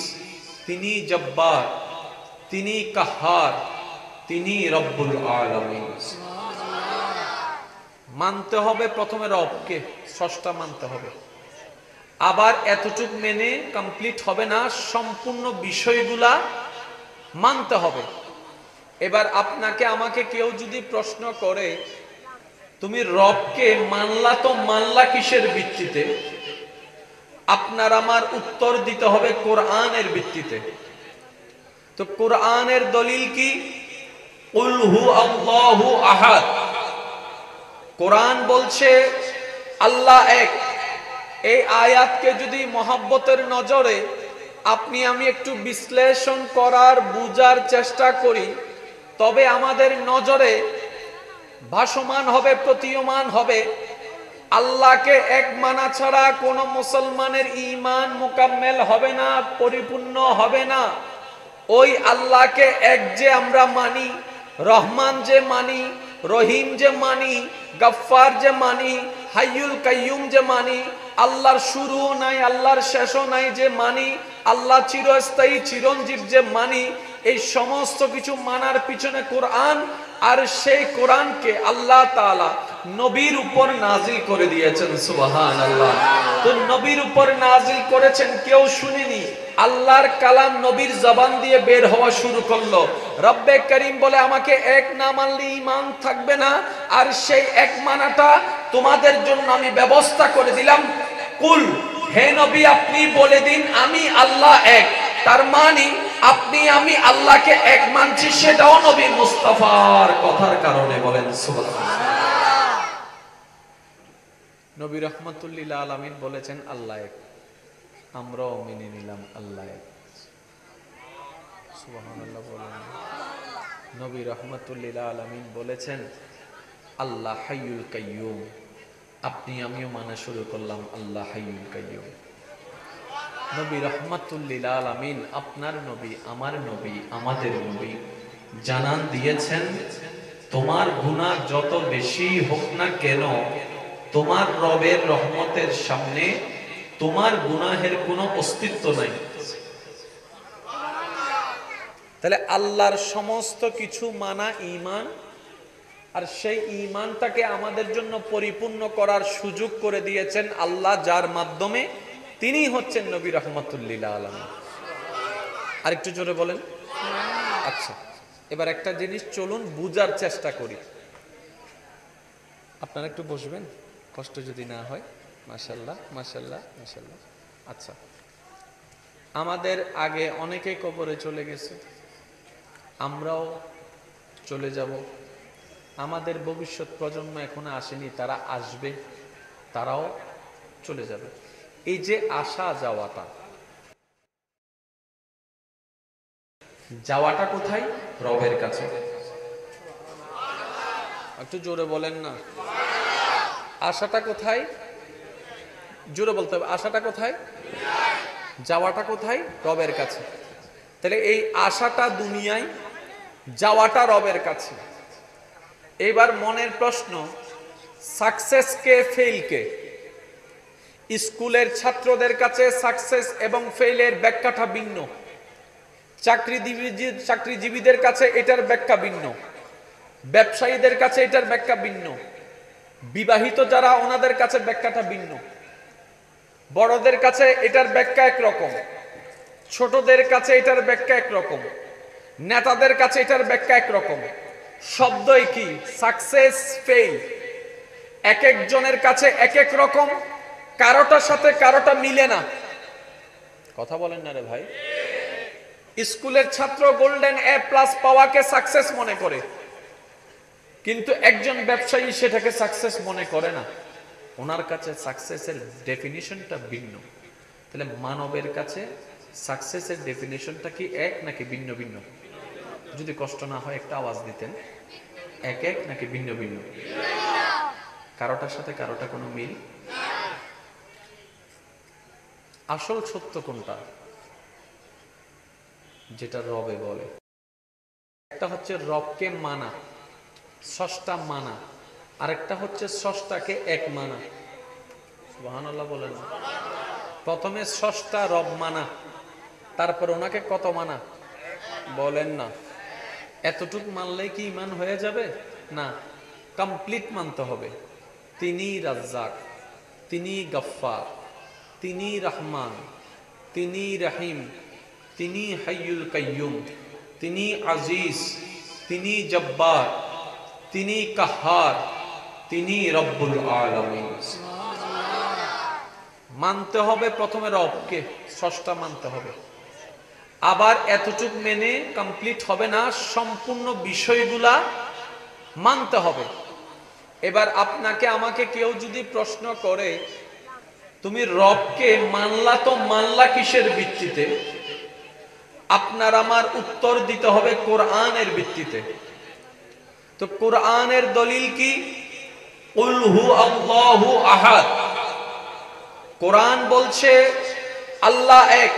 তিনি জব্বার তিনি কাহার তিনি রব্বুল আলামিন মানতে হবে প্রথমে রবকে ষষ্ঠা মানতে হবে আবার এতটুক মেনে কমপ্লিট হবে না সম্পূর্ণ বিষয়গুলা মানতে হবে এবার আপনাকে আমাকে কেউ যদি প্রশ্ন করে তুমি রবকে মানলা তো মানলা কিসের ভিত্তিতে আপনার আমার উত্তর দিতে হবে কোরআনের ভিত্তিতে তো কোরআনের দলিল কি কুল হু আল্লাহু আহাদ কোরআন বলছে আল্লাহ এক এই আয়াতকে যদি মহব্বতের নজরে আপনি আমি একটু বিশ্লেষণ করার বুঝার চেষ্টা করি তবে আমাদের নজরে ভাসমান হবে প্রতীয়মান হবে আল্লাহকে এক মানা ছাড়া কোন মুসলমানের ঈমান মুকাম্মেল হবে না পরিপূর্ণ হবে না ওই আল্লাহকে এক যে আমরা মানি রহমান যে মানি রহিম যে মানি গফফার যে মানি হাইয়ুল কাইয়ুম যে মানি আল্লাহর শুরু নাই আল্লাহর শেষও নাই যে মানি আল্লাহ চিরস্থায়ী চিরঞ্জীব যে মানি এই সমস্ত কিছু মানার পিছনে কোরআন আর সেই কোরআনকে আল্লাহ তাআলা নবীর উপর নাজিল করে দিয়েছেন সুবহানাল্লাহ তো নবীর উপর নাজিল করেছেন কেউ শুনেনি আল্লাহর কালাম নবীর জবান দিয়ে বের হওয়া শুরু করলো রব্বে করিম বলে আমাকে এক না মানলে ঈমান থাকবে না আর সেই এক মানাটা তোমাদের জন্য আমি ব্যবস্থা করে দিলাম কুল হে নবী আপনি বলে দিন আমি আল্লাহ এক তার মানে আপনি আমি আল্লাহকে এক মানছি সেটাও নবী মুস্তাফার কথার কারণে বলেন সুবহানাল্লাহ নবী রাহমাতুল লিল আলামিন বলেছেন আল্লাহ এক আমরাও মেনে নিলাম আল্লাহ এক সুবহানাল্লাহ বলেন নবী রাহমাতুল লিল আলামিন বলেছেন আল্লাহ হাইয়ুল কাইয়ুম আপনি আমিও মানা শুরু করলাম আল্লাহ হাইয়ুল কাইয়ুম নবী রাহমাতুল লিল আলামিন আপনার নবী আমার নবী আমাদের নবী জানান দিয়েছেন তোমার গুনাহ যত বেশি হোক না কেন তোমার রবের রহমতের সামনে তোমার গুনাহের কোনো অস্তিত্ব নাই তাহলে আল্লাহর সমস্ত কিছু মানা ঈমান আর সেই ঈমানটাকে আমাদের জন্য পরিপূর্ণ করার সুযোগ করে দিয়েছেন আল্লাহ যার মাধ্যমে তিনি হচ্ছেন নবী রাহমাতুল লিল আলামিন আরেকটু জোরে বলেন আচ্ছা এবার একটা জিনিস চলুন বুঝার চেষ্টা করি আপনারা একটু বসবেন কষ্ট যদি না হয় মাশাআল্লাহ মাশাআল্লাহ মাশাআল্লাহ আচ্ছা আমাদের আগে অনেকেই কবরে চলে গেছে আমরাও চলে যাব আমাদের ভবিষ্যৎ প্রজন্ম এখনো আসেনি তারা আসবে তারাও চলে যাবে এই যে আসা যাওয়াটা কোথায় রবের কাছে একটু জোরে বলেন না আশাটা কোথায় জোরে বলতে হবে আশাটা কোথায় যাওয়াটা কোথায় রবের কাছে তাহলে এই আশাটা দুনিয়ায় যাওয়াটা রবের কাছে। এবার মনের প্রশ্ন, সাকসেস কে ফেল কে? স্কুলের ছাত্রদের কাছে সাকসেস এবং ফেইলের ব্যাখ্যাটা ভিন্ন, চাকরিজীবীদের কাছে এটার ব্যাখ্যা ভিন্ন, ব্যবসায়ীদের কাছে এটার ব্যাখ্যা ভিন্ন, বিবাহিত যারা ওনাদের কাছে ব্যাখ্যাটা ভিন্ন, বড়দের কাছে এটার ব্যাখ্যা একরকম, ছোটদের কাছে এটার ব্যাখ্যা একরকম, নেতাদের কাছে এটার ব্যাখ্যা একরকম। শব্দই কি? Success fail. এক একজনের কাছে এক এক রকম, কারোটার সাথে কারোটা মিলে না। কথা বলেন না রে ভাই। স্কুলের ছাত্র গোল্ডেন এ প্লাস পাওয়াকে সাকসেস মনে করে, কিন্তু একজন ব্যবসায়ী সেটাকে সাকসেস মনে করে না। ওনার কাছে সাকসেসের ডেফিনিশনটা ভিন্ন। তাহলে মানবের কাছে সাকসেসের ডেফিনিশনটা কি এক নাকি ভিন্ন ভিন্ন? যদি কষ্ট না হয় একটা আওয়াজ দিতেন, এক এক নাকি ভিন্ন ভিন্ন? কারোটার সাথে কারোটা কোনো মিল? আসল সত্য কোনটা? যেটা রবে বলে। একটা হচ্ছে রবকে মানা, স্রষ্টা মানা, আরেকটা হচ্ছে স্রষ্টাকে এক মানা। সুবহানাল্লাহ বলেন। প্রথমে স্রষ্টা রব মানা, তারপর ওনাকে কত মানা? বলেন না। এতটুক মানলেই কি ঈমান হয়ে যাবে? না, কমপ্লিট মানতে হবে। তিনি রাজ্জাক, তিনি গফফার, তিনি রহমান, তিনি রহিম, তিনি হাইয়ুল কাইয়ুম, তিনি আজিজ, তিনি জব্বার, তিনি কাহার, তিনি রব্বুল আলামিন। মানতে হবে প্রথমে রবকে, স্রষ্টা মানতে হবে। আবার এতটুক মেনে কমপ্লিট হবে না, সম্পূর্ণ বিষয়গুলা মানতে হবে। এবার আপনাকে আমাকে কেউ যদি প্রশ্ন করে, তুমি রবকে মানলা তো মানলা কিসের ভিত্তিতে? আপনার আমার উত্তর দিতে হবে কোরআনের ভিত্তিতে। তো কোরআনের দলিল কি? কুল হু আল্লাহু আহাদ। কোরআন বলছে আল্লাহ এক।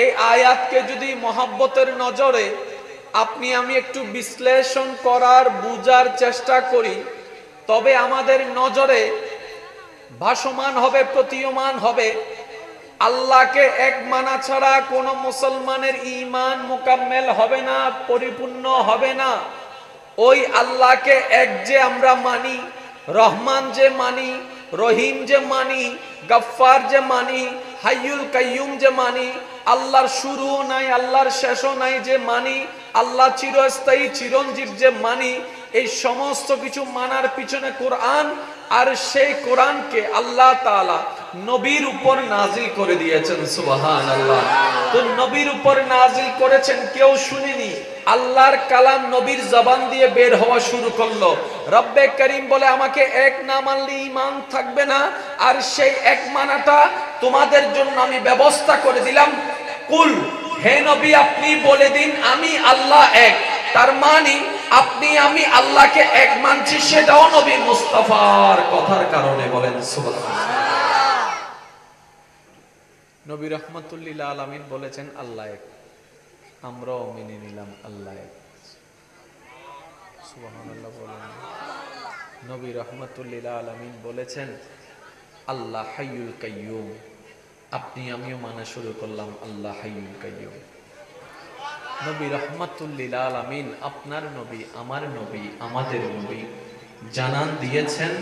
এই আয়াতকে যদি মহব্বতের নজরে আপনি আমি একটু বিশ্লেষণ করার, বুঝার চেষ্টা করি, তবে আমাদের নজরে ভাসমান হবে, প্রতীয়মান হবে, আল্লাহকে এক মানা ছাড়া কোন মুসলমানের ঈমান মুকাম্মেল হবে না, পরিপূর্ণ হবে না। ওই আল্লাহকে এক যে আমরা মানি, রহমান যে মানি, রহিম যে মানি, গফফার যে মানি, হাইয়ুল কাইয়ুম যে মানি, আল্লাহর শুরুও নাই আল্লাহর শেষও নাই যে মানি, আল্লাহ চিরস্থায়ী চিরঞ্জীব যে মানি, এই সমস্ত কিছু মানার পিছনে কোরআন, আর সেই কোরআনকে আল্লাহ তাআলা নবীর উপর নাজিল করে দিয়েছেন। সুবহানাল্লাহ। তো নবীর উপর নাজিল করেছেন, কেউ শুনেনি, আল্লাহর কালাম নবীর জবান দিয়ে বের হওয়া শুরু করলো। রব্বে করিম বলে আমাকে এক না মানলে ঈমান থাকবে না, আর সেই এক মানাটা তোমাদের জন্য আমি ব্যবস্থা করে দিলাম। কুল, হে নবী আপনি বলে দিন আমি আল্লাহ এক। তার মানে আপনি আমি আল্লাহকে এক মানছি, সেটাও নবী মুস্তাফার কথার কারণে। বলেন সুবহানাল্লাহ। নবী রাহমাতুল লিল আলামিন বলেছেন আল্লাহ এক, আমরাও মেনে নিলাম আল্লাহ এক। সুবহানাল্লাহ বলেন। নবী রাহমাতুল লিল আলামিন বলেছেন আল্লাহ হাইয়ুল কাইয়ুম, আপনি আমিও মানা শুরু করলাম আল্লাহ হাইয়ুল কাইয়ুম। নবী রাহমাতুল লিল আলামিন, আপনার নবী, আমার নবী, আমাদের নবী জানান দিয়েছেন,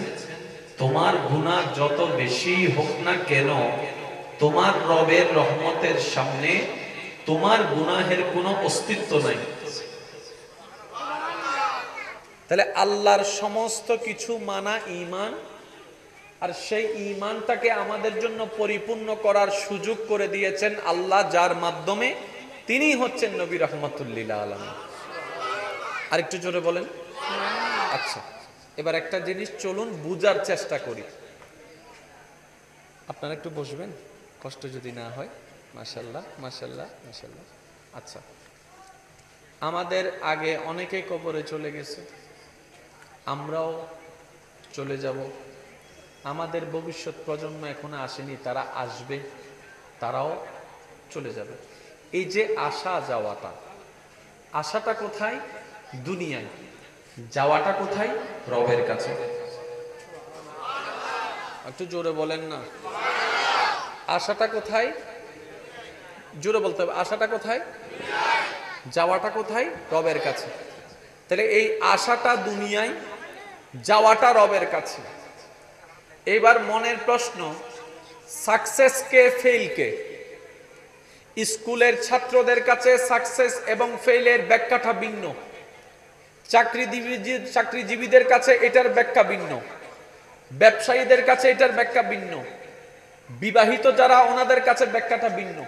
তোমার গুনাহ যত বেশি হোক না কেন, তোমার রবের রহমতের সামনে তোমার গুনাহের কোনো অস্তিত্ব নাই। তাহলে আল্লাহর সমস্ত কিছু মানা ঈমান, আর সেই ঈমানটাকে আমাদের জন্য পরিপূর্ণ করার সুযোগ করে দিয়েছেন আল্লাহ, যার মাধ্যমে তিনি হচ্ছেন নবী রাহমাতুল লিল আলামিন। আর একটু জোরে বলেন। আচ্ছা, এবার একটা জিনিস চলুন বুঝার চেষ্টা করি। আপনারা একটু বসবেন, কষ্ট যদি না হয়। মাশাআল্লাহ মাশাআল্লাহ মাশাআল্লাহ। আচ্ছা, আমাদের আগে অনেকে কবরে চলে গেছে, আমরাও চলে যাব। আমাদের ভবিষ্যৎ প্রজন্ম এখনো আসেনি, তারা আসবে, তারাও চলে যাবে। এই যে আসা যাওয়াটা, আশাটা কোথায়? দুনিয়ায়। যাওয়াটা কোথায়? রবের কাছে। একটু জোরে বলেন না। আশাটা কোথায়? জোরে বলতে হবে। আশাটা কোথায়? যাওয়াটা কোথায়? রবের কাছে। তাহলে এই আশাটা দুনিয়ায়, যাওয়াটা রবের কাছে। এবার মনের প্রশ্ন, সাকসেস কে ফেইল কে? স্কুলের ছাত্রদের কাছে সাকসেস এবং ফেইলের ব্যাখ্যাটা ভিন্ন, চাকরিজীবীদের কাছে এটার ব্যাখ্যা ভিন্ন, ব্যবসায়ীদের কাছে এটার ব্যাখ্যা ভিন্ন, বিবাহিত যারা ওনাদের কাছে ব্যাখ্যাটা ভিন্ন।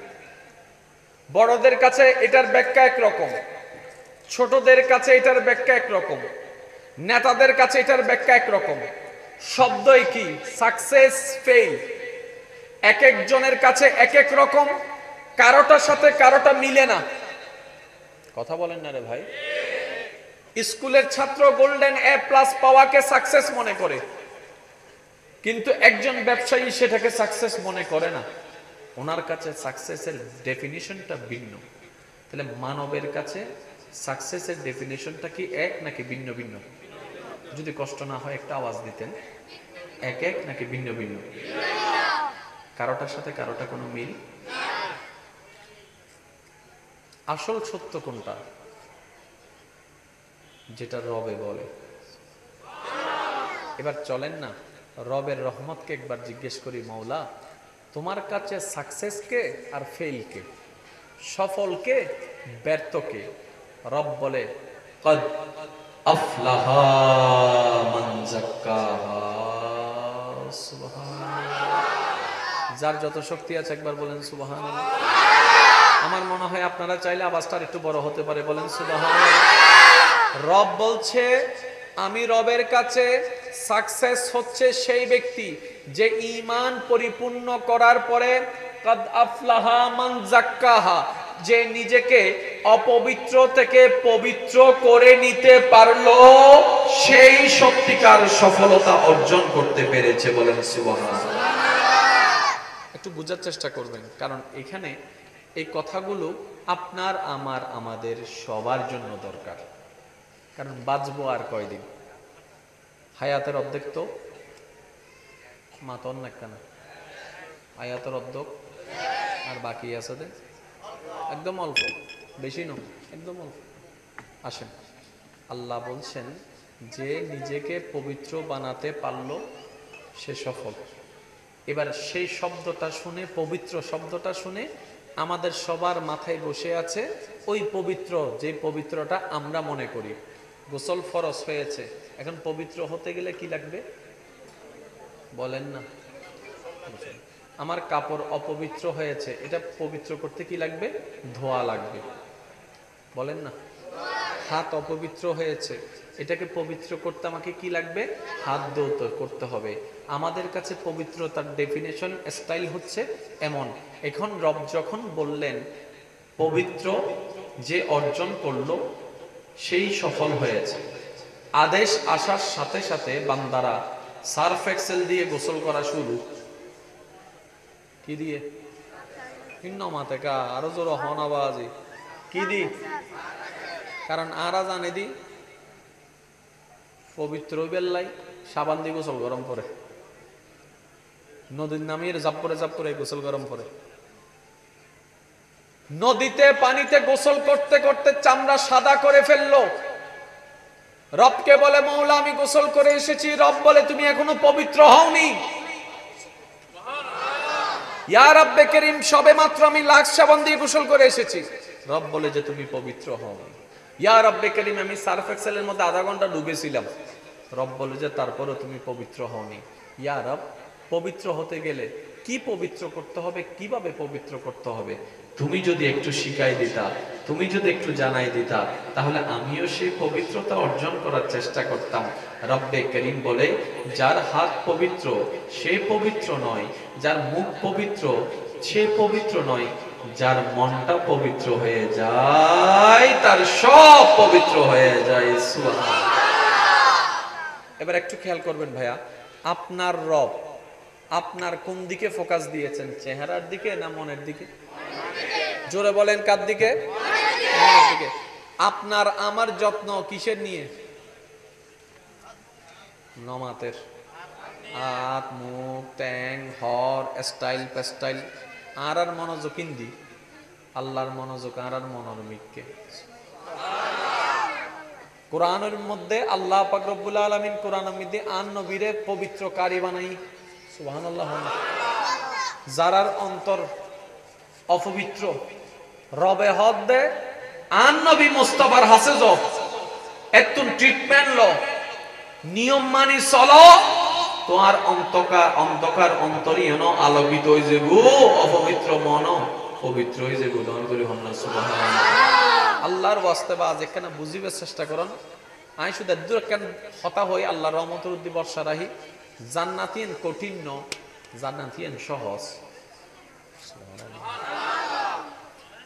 বড়দের কাছে এটার ব্যাখ্যা একরকম, ছোটদের কাছে এটার ব্যাখ্যা একরকম, নেতাদের কাছে এটার ব্যাখ্যা একরকম। শব্দই কি? Success, fail. এক একজনের কাছে এক এক রকম, কারোটার সাথে কারোটা মিলে না। কথা বলেন না রে ভাই। স্কুলের ছাত্র গোল্ডেন এ প্লাস পাওয়াকে সাকসেস মনে করে, কিন্তু একজন ব্যবসায়ী সেটাকে সাকসেস মনে করে না। ওনার কাছে সাকসেসের ডেফিনিশনটা ভিন্ন। তাহলে মানবের কাছে সাকসেসের ডেফিনিশনটা কি এক নাকি ভিন্ন ভিন্ন? যদি কষ্ট না হয় একটা আওয়াজ দিতেন। এক এক নাকি ভিন্ন ভিন্ন? কারোটার সাথে কারোটা কোনো মিল? আসল সত্য কোনটা? যেটা রবে বলে। এবার চলেন না রবের রহমতকে একবার জিজ্ঞেস করি, মাওলা তোমার কাছে সাকসেস কে আর ফেল কে, সফল কে ব্যর্থ কে? রব বলে কদ আফলাহা মান যাক্কাহা। সুবহানাল্লাহ। যার যত শক্তি আছে একবার বলেন সুবহানাল্লাহ। আমার মনে হয় আপনারা চাইলে আওয়াজটা একটু বড় হতে পারে, বলেন সুবহানাল্লাহ। রব বলছে আমি রবের কাছে সাকসেস হচ্ছে সেই ব্যক্তি যে ঈমান পরিপূর্ণ করার পরে কদ আফলাহা মান যাক্কাহা, যে নিজেকে অপবিত্র থেকে পবিত্র করে নিতে পারলো, সেই সত্যিকার সফলতা অর্জন করতে পেরেছে, বলেন সুবহানাল্লাহ। একটু বোঝার চেষ্টা করবেন, কারণ এখানে এই কথাগুলো আপনার আমার আমাদের সবার জন্য দরকার। কারণ বাঁচবো আর কয়দিন? হায়াতের অর্ধেক তো মাতন না কেন, হায়াতের অর্ধেক আর বাকি আছে একদম অল্প, বেশি নয়, একদম অল্প। আসেন, আল্লাহ বলছেন যে নিজেকে পবিত্র বানাতে পারলো সে সফল। এবার সেই শব্দটা শুনে, পবিত্র শব্দটা শুনে আমাদের সবার মাথায় বসে আছে ওই পবিত্র, যে পবিত্রটা আমরা মনে করি। গোসল ফরজ হয়েছে, এখন পবিত্র হতে গেলে কি লাগবে বলেন না? আমার কাপড় অপবিত্র হয়েছে, এটা পবিত্র করতে কি লাগবে? ধোয়া লাগবে, বলেন না? হাত অপবিত্র হয়েছে, এটাকে পবিত্র করতে আমাকে কি লাগবে? হাত ধুতে করতে হবে। আমাদের কাছে পবিত্রতার ডেফিনেশন স্টাইল হচ্ছে এমন। এখন রব যখন বললেন পবিত্র যে অর্জন করলো সেই সফল হয়েছে, আদেশ আসার সাথে সাথে বান্দারা সার্ফ এক্সেল দিয়ে গোসল করা শুরু। কি দিয়ে? মাতে কা আরো জোর হন আওয়াজে কি দি? কারণ আরা জানে দি পবিত্র বেল্লাই সাবান দিয়ে গোসল গরম করে, নদীর নামিয়ে জাপ করে গোসল গরম করে। নদীতে পানিতে গোসল করতে করতে চামড়া সাদা করে ফেললো। রবকে বলে মওলা আমি গোসল করে এসেছি। রব বলে তুমি এখনো পবিত্র হওনি। ইয়া রব্বে করিম সবে মাত্র আমি লাক্স সাবান দিয়ে গোসল করে এসেছি। রব বলে যে তুমি পবিত্র হও। ইয়া রব্বে করিম আমি সার্ফ এক্সেলের মধ্যে আধা ঘন্টা ডুবেছিলাম। রব বলে যে তারপরও তুমি পবিত্র হওনি। ইয়া রব পবিত্র হতে গেলে কি পবিত্র করতে হবে, কিভাবে পবিত্র করতে হবে তুমি যদি একটু শিখাই দিতা, তুমি যদি একটু জানাই দিতা, তাহলে আমিও সেই পবিত্রতা অর্জন করার চেষ্টা করতাম। রব্বে করিম বলে যার হাত পবিত্র সে পবিত্র নয়, যার মুখ পবিত্র সে পবিত্র নয়, যার মনটা পবিত্র হয়ে যায় তার সব পবিত্র হয়ে যায়। সুবহানাল্লাহ। এবার একটু খেয়াল করবেন ভাইয়া, আপনার রব আপনার কোন দিকে ফোকাস দিয়েছেন? চেহারার দিকে না মনের দিকে? জোরে বলেন কার দিকে? মনের দিকে। আপনার আমার যত্ন কিসের নিয়ে? নমাতের। হাত, মুখ, ট্যাং, হর, স্টাইল পেস্টাইল আর মনোযোগ হিন্দি, আল্লাহর মনোযোগ আর মনোর মিককে। কোরআনের মধ্যে আল্লাহ পাক রব্বুল আলামিন কোরআনের মধ্যে আন নবীরে পবিত্রকারী বানাই। সুবহানাল্লাহ। যারার অন্তর অপবিত্র রবে হদ দে আন নবী মুস্তাফার হাসে যাও এতুন ট্রিটমেন্ট লো নিয়ম মানি চলো তোমার অন্ধকার অন্তরই হেন আলোকিত হয়ে যাব, অপবিত্র মন পবিত্র হয়ে যাব। আল্লাহর ওয়াস্তে বা যেখানে বুঝিবার চেষ্টা করুন। আমি শুধু দূর কেন হতা হই আল্লাহর রহমতের উদ্দি বর্ষা রাহি। জান্নাতিন কঠিন ন, জান্নাতিন সহজ।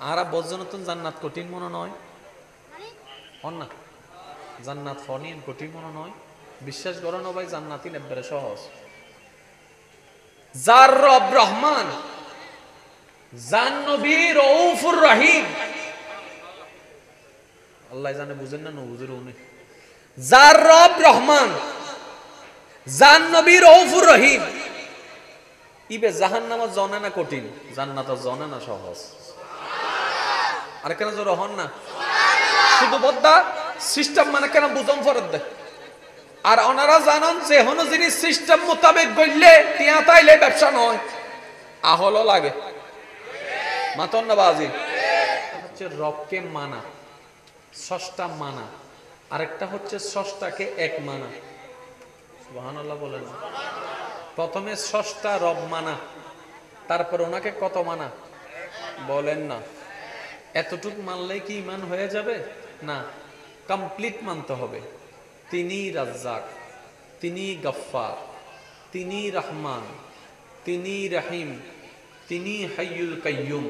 আর বজ্রনতুন জান্নাত কঠিন মনে নয় হন না, জান্নাত ফনিন কঠিন মনে নয়। বিশ্বাস করেন ভাই, জান্নাতিন একবারে সহজ। যার রব রহমান, জান নবী রউফুর রহিম। আল্লাহ জানে বুঝেন না নবুজুর উনি। যার রব রহমান, জান নবী রউফুর রহিম। ইবে জাহান্নামত জনে না কঠিন, জান্নাত জনে না সহজ। আর কেন জোর হন না? শুধু বদ্দা সিস্টেম মানে কেন বুঝম ফরত দেয়। আর ওনারা জানান যে কোনো জিনিস সিস্টেম মোতাবেক গড়লে টিয়া তাইলে ব্যবসা নয়, আহলও লাগে মাতন না বাজি। হচ্ছে রবকে মানা, স্রষ্টা মানা, আরেকটা হচ্ছে স্রষ্টাকে এক মানা। সুবহানাল্লাহ বলেন। প্রথমে স্রষ্টা রব মানা, তারপর ওনাকে কত মানা বলেন না। এতটুক মানলেই কি ঈমান হয়ে যাবে? না, কমপ্লিট মানতে হবে। তিনি রাজ্জাক, তিনি গফফার, তিনি রহমান, তিনি রহিম, তিনি হাইয়ুল কাইয়ুম,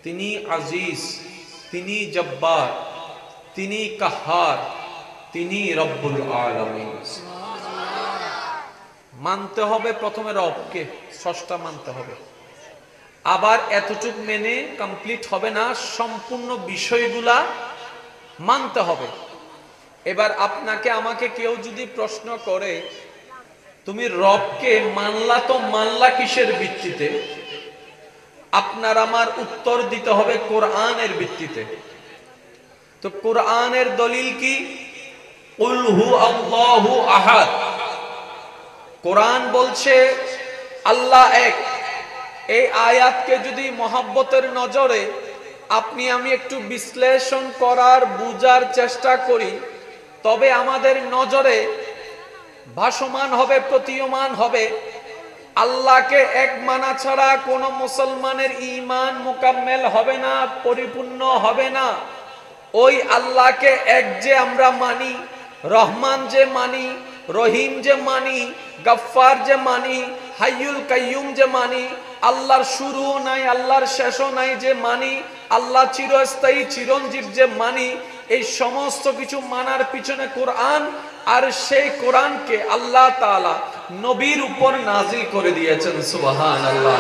তিনি আজিজ, তিনি জব্বার, তিনি কাহার, তিনি রব্বুল আলামিন। মানতে হবে প্রথমে রবকে, স্রষ্টা মানতে হবে। আবার এতটুক মেনে কমপ্লিট হবে না, সম্পূর্ণ বিষয়গুলা মানতে হবে। এবার আপনাকে আমাকে কেউ যদি প্রশ্ন করে তুমি রবকে মানলা তো মানলা কিসের ভিত্তিতে, আপনার আমার উত্তর দিতে হবে কোরআনের ভিত্তিতে। তো কোরআনের দলিল কি? কুল হু আল্লাহু আহাদ। কোরআন বলছে আল্লাহ এক। এই আয়াতকে যদি মহব্বতের নজরে আপনি আমি একটু বিশ্লেষণ করার বুঝার চেষ্টা করি, তবে আমাদের নজরে ভাসমান হবে, প্রতীয়মান হবে আল্লাহকে এক মানা ছাড়া কোন মুসলমানের ঈমান মুকাম্মেল হবে না, পরিপূর্ণ হবে না। ওই আল্লাহকে এক যে আমরা মানি, রহমান যে মানি, রহিম যে মানি, গফফার যে মানি, হাইয়ুল কাইয়ুম যে মানি, আল্লাহর শুরু নাই আল্লাহর শেষও নাই যে মানি, আল্লাহ চিরস্থায়ী চিরঞ্জীব যে মানি, এই সমস্ত কিছু মানার পিছনে কোরআন, আর সেই কোরআনকে আল্লাহ তাআলা নবীর উপর নাজিল করে দিয়েছেন। সুবহানাল্লাহ।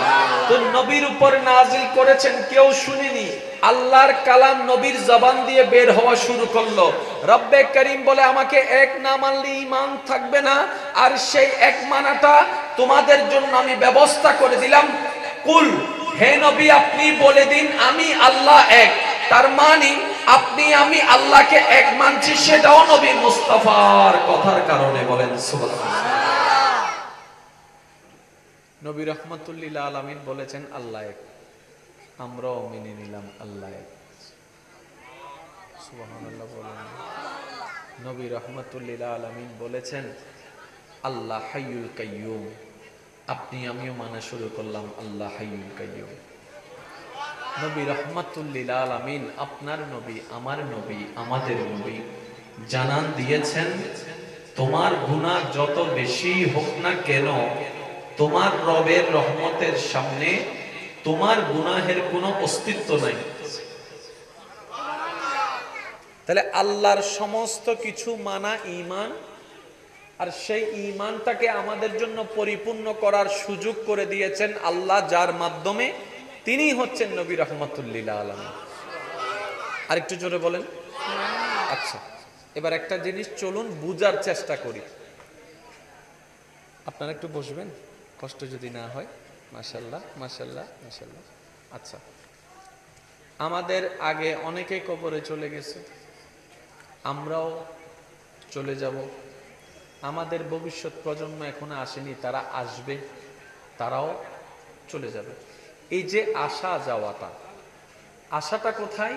তো নবীর উপর নাজিল করেছেন, কেউ শুনেনি, আল্লাহর কালাম নবীর জবান দিয়ে বের হওয়া শুরু করলো। রব্বে করিম বলে আমাকে এক না মানলে ঈমান থাকবে না, আর সেই এক মানাটা তোমাদের জন্য আমি ব্যবস্থা করে দিলাম। কুল, হে নবী আপনি বলে দিন আমি আল্লাহ এক। তার মানে আপনি আমি আল্লাহকে এক মানছি, সেটাও নবী মুস্তাফার কথার কারণে। বলেন সুবহানাল্লাহ। নবী রাহমাতুল্লিল আলামিন বলেছেন আল্লাহ এক, আমরাও মেনে নিলাম আল্লাহ এক। সুবহানাল্লাহ বলেন। নবী রাহমাতুল্লিল আলামিন বলেছেন আল্লাহ হাইয়ুল কাইয়ুম, আপনি আমিও মানা শুরু করলাম আল্লাহ হাইয়ুল কাইয়ুম। নবী রাহমাতুল্লিল আলামিন, আপনার নবী, আমার নবী, আমাদের নবী জানান দিয়েছেন তোমার গুনাহ যত বেশি হোক না কেন, তোমার রবের রহমতের সামনে তোমার গুনাহের কোনো অস্তিত্ব নাই। তাহলে আল্লাহর সমস্ত কিছু মানা ঈমান, আর সেই ঈমানটাকে আমাদের জন্য পরিপূর্ণ করার সুযোগ করে দিয়েছেন আল্লাহ, যার মাধ্যমে তিনি হচ্ছেন নবী রাহমাতুল্লিল আলামিন। আরেকটু জোরে বলেন। আচ্ছা, এবার একটা জিনিস চলুন বুঝার চেষ্টা করি। আপনারা একটু বসবেন, কষ্ট যদি না হয়। মাশাআল্লাহ মাশাআল্লাহ মাশাআল্লাহ। আচ্ছা, আমাদের আগে অনেকে কবরে চলে গেছে, আমরাও চলে যাব। আমাদের ভবিষ্যৎ প্রজন্ম এখনো আসেনি, তারা আসবে, তারাও চলে যাবে। এই যে আসা যাওয়াটা, আসাটা কোথায়?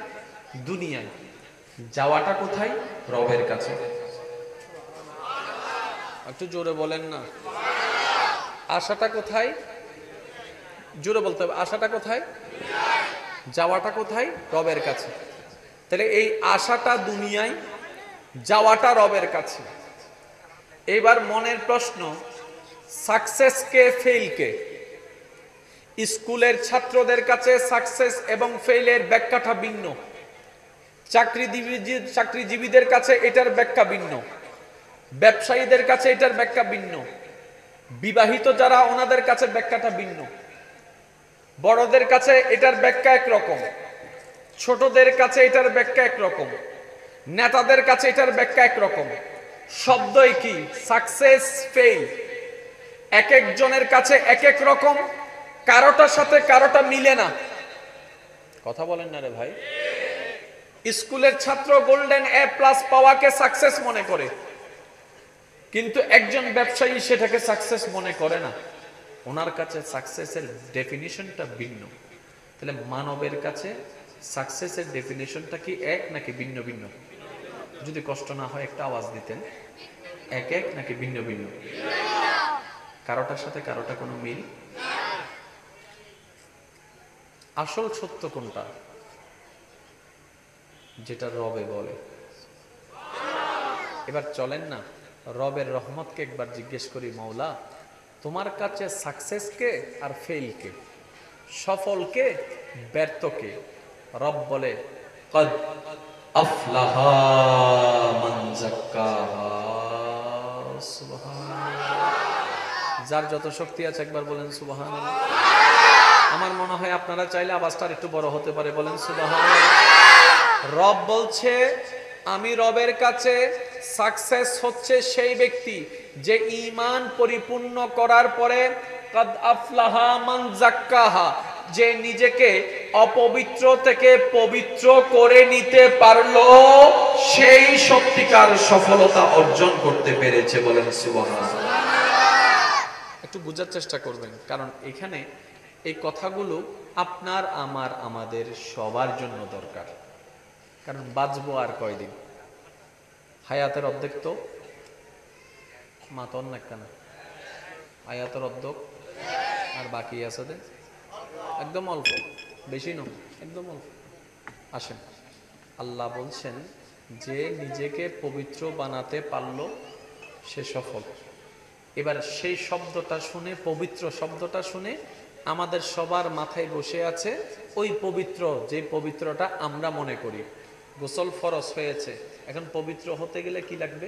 দুনিয়ায়। যাওয়াটা কোথায়? রবের কাছে। একটু জোরে বলেন না। আশাটা কোথায়? জোরে বলতে হবে। আশাটা কোথায়? যাওয়াটা কোথায়? রবের কাছে। তাহলে এই আশাটা দুনিয়ায়, যাওয়াটা রবের কাছে। এবার মনের প্রশ্ন, সাকসেস কে ফেইল কে? স্কুলের ছাত্রদের কাছে সাকসেস এবং ফেইলের ব্যাখ্যাটা ভিন্ন, চাকরিজীবীদের কাছে এটার ব্যাখ্যা ভিন্ন, ব্যবসায়ীদের কাছে এটার ব্যাখ্যা ভিন্ন, বিবাহিত যারা ওনাদের কাছে ব্যাখ্যাটা ভিন্ন। বড়দের কাছে এটার ব্যাখ্যা একরকম, ছোটদের কাছে এটার ব্যাখ্যা একরকম, নেতাদের কাছে এটার ব্যাখ্যা একরকম। শব্দই কি? Success fail. এক একজনের কাছে এক এক রকম, কারোটার সাথে কারোটা মিলে না। কথা বলেন না রে ভাই। স্কুলের ছাত্র গোল্ডেন এ প্লাস পাওয়াকে সাকসেস মনে করে, কিন্তু একজন ব্যবসায়ী সেটাকে সাকসেস মনে করে না। ওনার কাছে সাকসেসের ডেফিনিশনটা ভিন্ন। তাহলে মানবের কাছে সাকসেসের ডেফিনিশনটা কি এক নাকি ভিন্ন ভিন্ন? যদি কষ্ট না হয় একটা আওয়াজ দিতেন। এক এক নাকি ভিন্ন ভিন্ন? কারোটার সাথে কারোটা কোনো মিল? আসল সত্য কোনটা? যেটা রবে বলে। এবার চলেন না রবের রহমতকে একবার জিজ্ঞেস করি, মৌলা তোমার কাছে সাকসেস কে আর ফেল কে, সফল কে ব্যর্থ কে? রব বলে কদ আফলাহা মান যাক্কাহা। সুবহানাল্লাহ। যার যত শক্তি আছে একবার বলেন সুবহানাল্লাহ। আমার মনে হয় আপনারা চাইলে আওয়াজটা একটু বড় হতে পারে, বলেন সুবহানাল্লাহ। রব বলছে আমি রবের কাছে সাকসেস হচ্ছে সেই ব্যক্তি যে ঈমান পরিপূর্ণ করার পরে কদ আফলাহা মান যাক্কাহা, যে নিজেকে অপবিত্র থেকে পবিত্র করে নিতে পারলো, সেই সত্যিকার সফলতা অর্জন করতে পেরেছে, বলেন সুবহানাল্লাহ। একটু বোঝার চেষ্টা করবেন, কারণ এখানে এই কথাগুলো আপনার আমার আমাদের সবার জন্য দরকার। কারণ বাঁচবো আর কয়দিন? হায়াতের অর্ধেক তো মাতন না কেন, হায়াতের অর্ধেক আর বাকি আছে একদম অল্প, বেশি নয়, একদম অল্প। আসেন, আল্লাহ বলছেন যে নিজেকে পবিত্র বানাতে পারলো সে সফল। এবার সেই শব্দটা শুনে, পবিত্র শব্দটা শুনে আমাদের সবার মাথায় বসে আছে ওই পবিত্র, যে পবিত্রটা আমরা মনে করি। গোসল ফরজ হয়েছে, এখন পবিত্র হতে গেলে কি লাগবে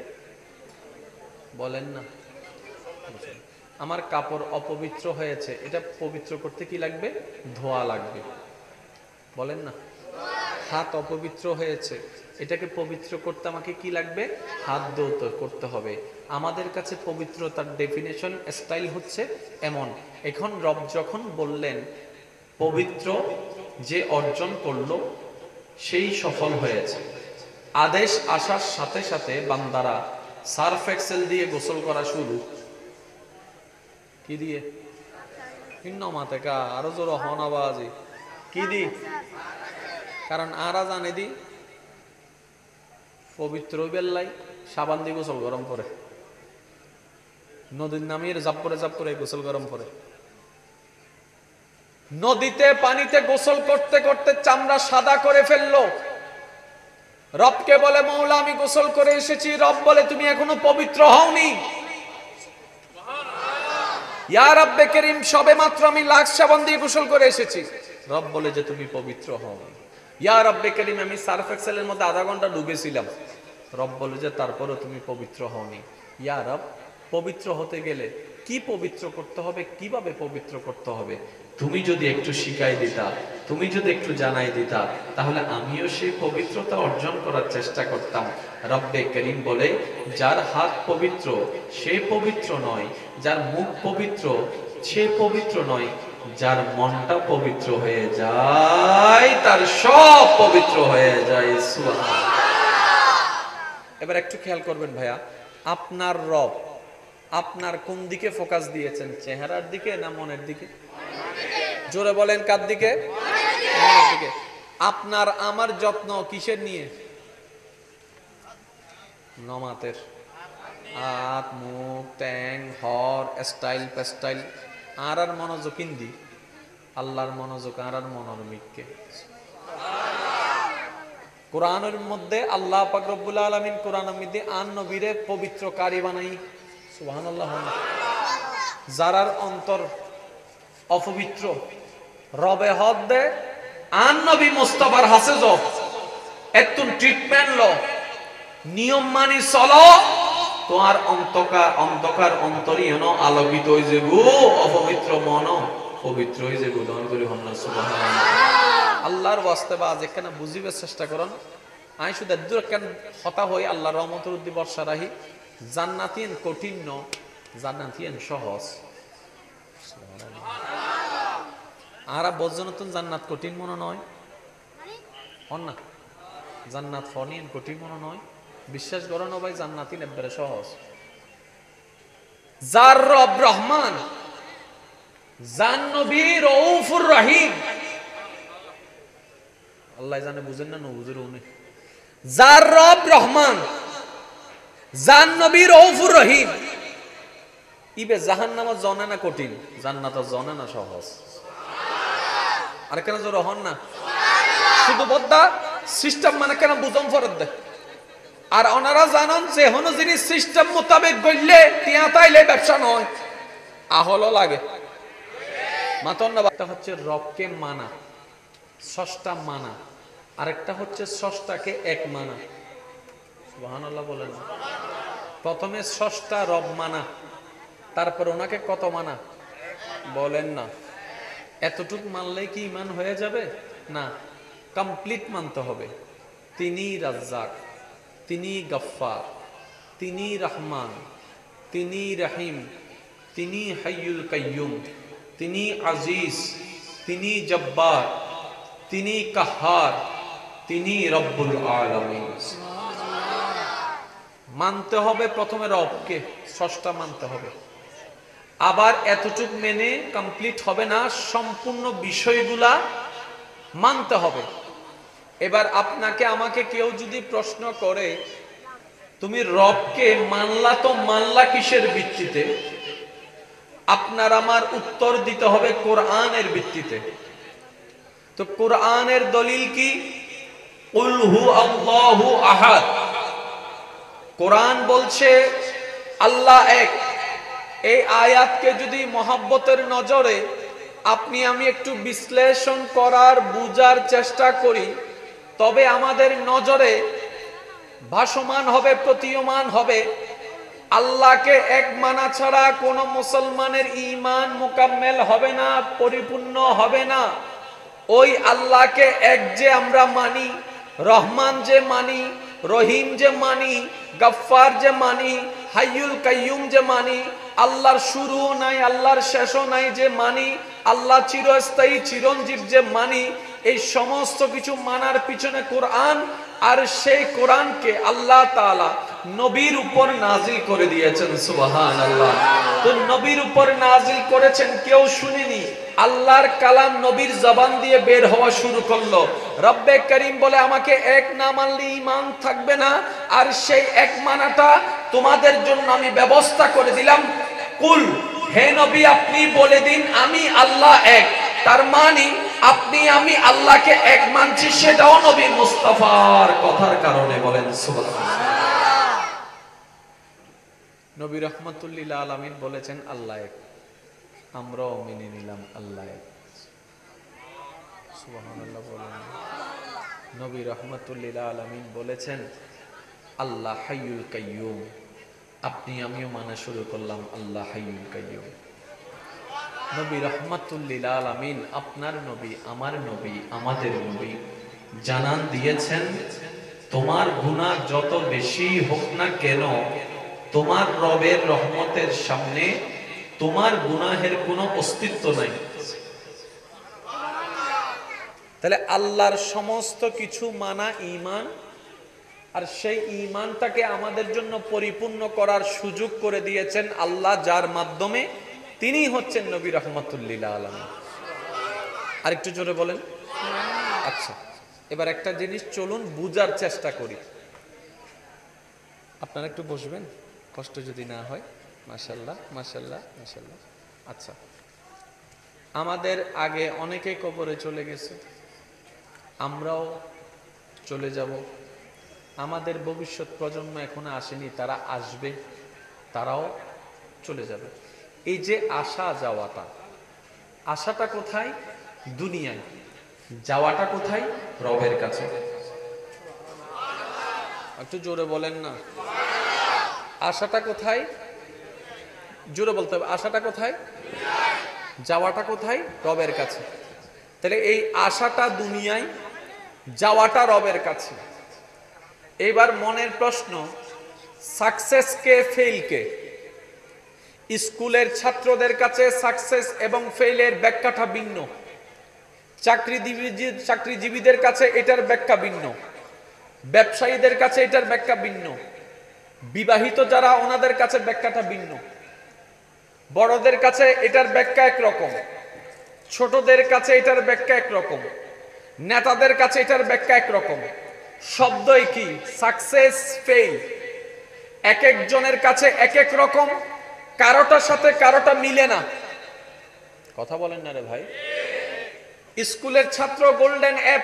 বলেন না? আমার কাপড় অপবিত্র হয়েছে, এটা পবিত্র করতে কি লাগবে? ধোয়া লাগবে, বলেন না? হাত অপবিত্র হয়েছে, এটাকে পবিত্র করতে আমাকে কি লাগবে? হাত ধুতে করতে হবে। আমাদের কাছে পবিত্রতার ডেফিনেশন স্টাইল হচ্ছে এমন। এখন রব যখন বললেন পবিত্র যে অর্জন করলো সেই সফল হয়েছে, আদেশ আসার সাথে সাথে বান্দারা সার্ফ এক্সেল দিয়ে গোসল করা শুরু। কি দিয়ে? ভিন্ন মাতে কা আরো জোর হন আওয়াজে কি দি? কারণ আরা জানে দি পবিত্র বেল্লাই সাবান দিয়ে গোসল গরম করে, নদীর নামিয়ে জাপ করে গোসল গরম করে। নদীতে পানিতে গোসল করতে করতে চামড়া সাদা করে ফেললো। রবকে বলে মৌলা আমি গোসল করে এসেছি। রব বলে তুমি এখনো পবিত্র হওনি। ইয়া রব্বে করিম সবে মাত্র আমি লাক্স সাবান দিয়ে গোসল করে এসেছি। রব বলে যে তুমি পবিত্র হও। ইয়া রব্বে করিম আমি সার্ফ এক্সেলের মধ্যে আধা ঘন্টা ডুবেছিলাম। রব বলে যে তারপরও তুমি পবিত্র হওনি। ইয়া রব পবিত্র হতে গেলে কি পবিত্র করতে হবে, কিভাবে পবিত্র করতে হবে তুমি যদি একটু শিখাই দিতা, তুমি যদি একটু জানাই দিতা, তাহলে আমিও সেই পবিত্রতা অর্জন করার চেষ্টা করতাম। রব্বে করিম বলে, যার হাত পবিত্র সে পবিত্র নয়, যার মুখ পবিত্র সে পবিত্র নয়, যার মনটা পবিত্র হয়ে যায় তার সব পবিত্র হয়ে যায়। সুবহানাল্লাহ। এবার একটু খেয়াল করবেন ভাইয়া, আপনার রব আপনার কোন দিকে ফোকাস দিয়েছেন, চেহারার দিকে না মনের দিকে? জোরে বলেন, কার দিকে? মনের দিকে। আপনার আমার যত্ন কিসের নিয়ে? নমাতের হাত, মুখ, ট্যাং, হর, স্টাইল পেস্টাইল। আর মনোযোগ ইন্দি, আল্লাহর মনোযোগ আর মনের মিককে। কোরআনের মধ্যে আল্লাহ পাক রব্বুল আলামিন কোরআনের মধ্যে আন নবীরে পবিত্রকারী বানাই। সুবহানাল্লাহ। যারার অন্তর অপবিত্র রবে হদ দে আন নবী মুস্তাফার হাসে যাও, এতুন ট্রিটমেন্ট লো, নিয়ম মানি চলো, তোমার অন্ধকার অন্তরীণ আলোকিত হয়ে যাব, অপবিত্র মন পবিত্র হয়ে যাব। সুবহানাল্লাহ। আল্লাহর ওয়াস্তে বা যেখানে বুঝিবার চেষ্টা করুন, আমি শুধু দূর কেন হতা হই আল্লাহর রহমতের উদ্দি বর্ষা রাহি। জান্নাতিন কঠিন ন, জান্নাতিন সহজ। আর বজ্রনতুন জান্নাত কঠিন মনে নয়, হন না? জান্নাত ফনিন কঠিন মনে নয়, বিশ্বাস করেন ভাই, জান্নাতিন একবারে সহজ। যার রব রহমান, জান নবী রউফুর রহিম। আল্লাহ জানে, বুঝেন না বুঝের উনি। যার রব রহমান, জান নবী রউফুর রহিম। ইবে জাহান্নামত জনে না কঠিন, জান্নাত জনে না সহজ। আর কেন জোর হন না? শুধু বদ্দা সিস্টেম মানে কেন বুঝম ফরত দে। আর ওনারা জানান যে কোনো জিনিস সিস্টেম মোতাবেক গড়লে টিয়া তাইলে ব্যবসা নয়, আহলও লাগে। মাতন না, একটা হচ্ছে রবকে মানা, স্রষ্টা মানা, আরেকটা হচ্ছে স্রষ্টাকে এক মানা। সুবহানাল্লাহ বলেন। প্রথমে স্রষ্টা রব মানা, তারপর ওনাকে কত মানা বলেন না? এতটুক মানলেই কি ঈমান হয়ে যাবে? না, কমপ্লিট মানতে হবে। তিনি রাজ্জাক, তিনি গফফার, তিনি রহমান, তিনি রহিম, তিনি হাইয়ুল কাইয়ুম, তিনি আজিজ, তিনি জব্বার, তিনি কাহার, তিনি রব্বুল আলামিন। মানতে হবে প্রথমে রবকে, স্রষ্টা মানতে হবে। আবার এতটুক মেনে কমপ্লিট হবে না, সম্পূর্ণ বিষয়গুলা মানতে হবে। এবার আপনাকে আমাকে কেউ যদি প্রশ্ন করে, তুমি রবকে মানলা তো মানলা কিসের ভিত্তিতে? আপনার আমার উত্তর দিতে হবে কোরআনের ভিত্তিতে। তো কোরআনের দলিল কি? কুল হু আল্লাহু আহাদ। কোরআন বলছে আল্লাহ এক। এই আয়াতকে যদি মহব্বতের নজরে আপনি আমি একটু বিশ্লেষণ করার বুঝার চেষ্টা করি, তবে আমাদের নজরে ভাসমান হবে, প্রতীয়মান হবে, আল্লাহকে এক মানা ছাড়া কোন মুসলমানের ঈমান মুকাম্মেল হবে না, পরিপূর্ণ হবে না। ওই আল্লাহকে এক যে আমরা মানি, রহমান যে মানি, রহিম যে মানি, গফফার যে মানি, হাইয়ুল কাইয়ুম যে মানি, আল্লাহর শুরু নাই আল্লাহর শেষও নাই যে মানি, আল্লাহ চিরস্থায়ী চিরঞ্জীব যে মানি, এই সমস্ত কিছু মানার পিছনে কোরআন, আর সেই কোরআনকে আল্লাহ তাআলা নবীর উপর নাজিল করে দিয়েছেন। সুবহানাল্লাহ। তো নবীর উপর নাজিল করেছেন, কেউ শুনেনি, আল্লাহর কালাম নবীর জবান দিয়ে বের হওয়া শুরু করলো। রব্বে করিম বলে, আমাকে এক না মানলে ঈমান থাকবে না, আর সেই এক মানাটা তোমাদের জন্য আমি ব্যবস্থা করে দিলাম। কুল, হে নবী আপনি বলে দিন আমি আল্লাহ এক। তার মানে আপনি আমি আল্লাহকে এক মানছি, সেটাও নবী মুস্তাফার কথার কারণে। বলেন সুবহানাল্লাহ। নবী রাহমাতুল্লিল আলামিন বলেছেন আল্লাহ এক, আমরাও মেনে নিলাম আল্লাহ এক। সুবহানাল্লাহ বলেন। নবী রাহমাতুল্লিল আলামিন বলেছেন আল্লাহ হাইয়ুল কাইয়ুম, আপনি আমিও মানা শুরু করলাম আল্লাহ হাইয়ুল কাইয়ুম। নবী রহমাতুল লিল আলামিন, আপনার নবী, আমার নবী, আমাদের নবী জানান দিয়েছেন, তোমার গুনাহ যত বেশি হোক না কেন, তোমার রবের রহমতের সামনে তোমার গুনাহের কোনো অস্তিত্ব নাই। তাহলে আল্লাহর সমস্ত কিছু মানা ঈমান, আর সেই ঈমানটাকে আমাদের জন্য পরিপূর্ণ করার সুযোগ করে দিয়েছেন আল্লাহ, যার মাধ্যমে তিনি হচ্ছেন নবী রহমাতুল লিল আলামিন। আর একটু জোরে বলেন। আচ্ছা, এবার একটা জিনিস চলুন বুঝার চেষ্টা করি। আপনারা একটু বসবেন, কষ্ট যদি না হয়। মাশাআল্লাহ মাশাআল্লাহ মাশাআল্লাহ। আচ্ছা, আমাদের আগে অনেকে কবরে চলে গেছে, আমরাও চলে যাব। আমাদের ভবিষ্যৎ প্রজন্ম এখনো আসেনি, তারা আসবে, তারাও চলে যাবে। এই যে আসা যাওয়াটা, আসাটা কোথায়? দুনিয়ায়। যাওয়াটা কোথায়? রবের কাছে। একটু জোরে বলেন না। আসাটা কোথায়? জোরে বলতে হবে। আসাটা কোথায়? যাওয়াটা কোথায়? রবের কাছে। তাহলে এই আসাটা দুনিয়ায়, যাওয়াটা রবের কাছে। এবার মনের প্রশ্ন, সাকসেস কে ফেইল কে? স্কুলের ছাত্রদের কাছে সাকসেস এবং ফেইলের ব্যাখ্যাটা ভিন্ন, চাকরিজীবীদের কাছে এটার ব্যাখ্যা ভিন্ন, ব্যবসায়ীদের কাছে এটার ব্যাখ্যা ভিন্ন, বিবাহিত যারা ওনাদের কাছে ব্যাখ্যাটা ভিন্ন। বড়দের কাছে এটার ব্যাখ্যা একরকম, ছোটদের কাছে এটার ব্যাখ্যা একরকম, নেতাদের কাছে এটার ব্যাখ্যা একরকম। শব্দই কি? Success fail. এক একজনের কাছে এক এক রকম, কারোটার সাথে কারোটা মিলে না। কথা বলেন না রে ভাই। স্কুলের ছাত্র গোল্ডেন A+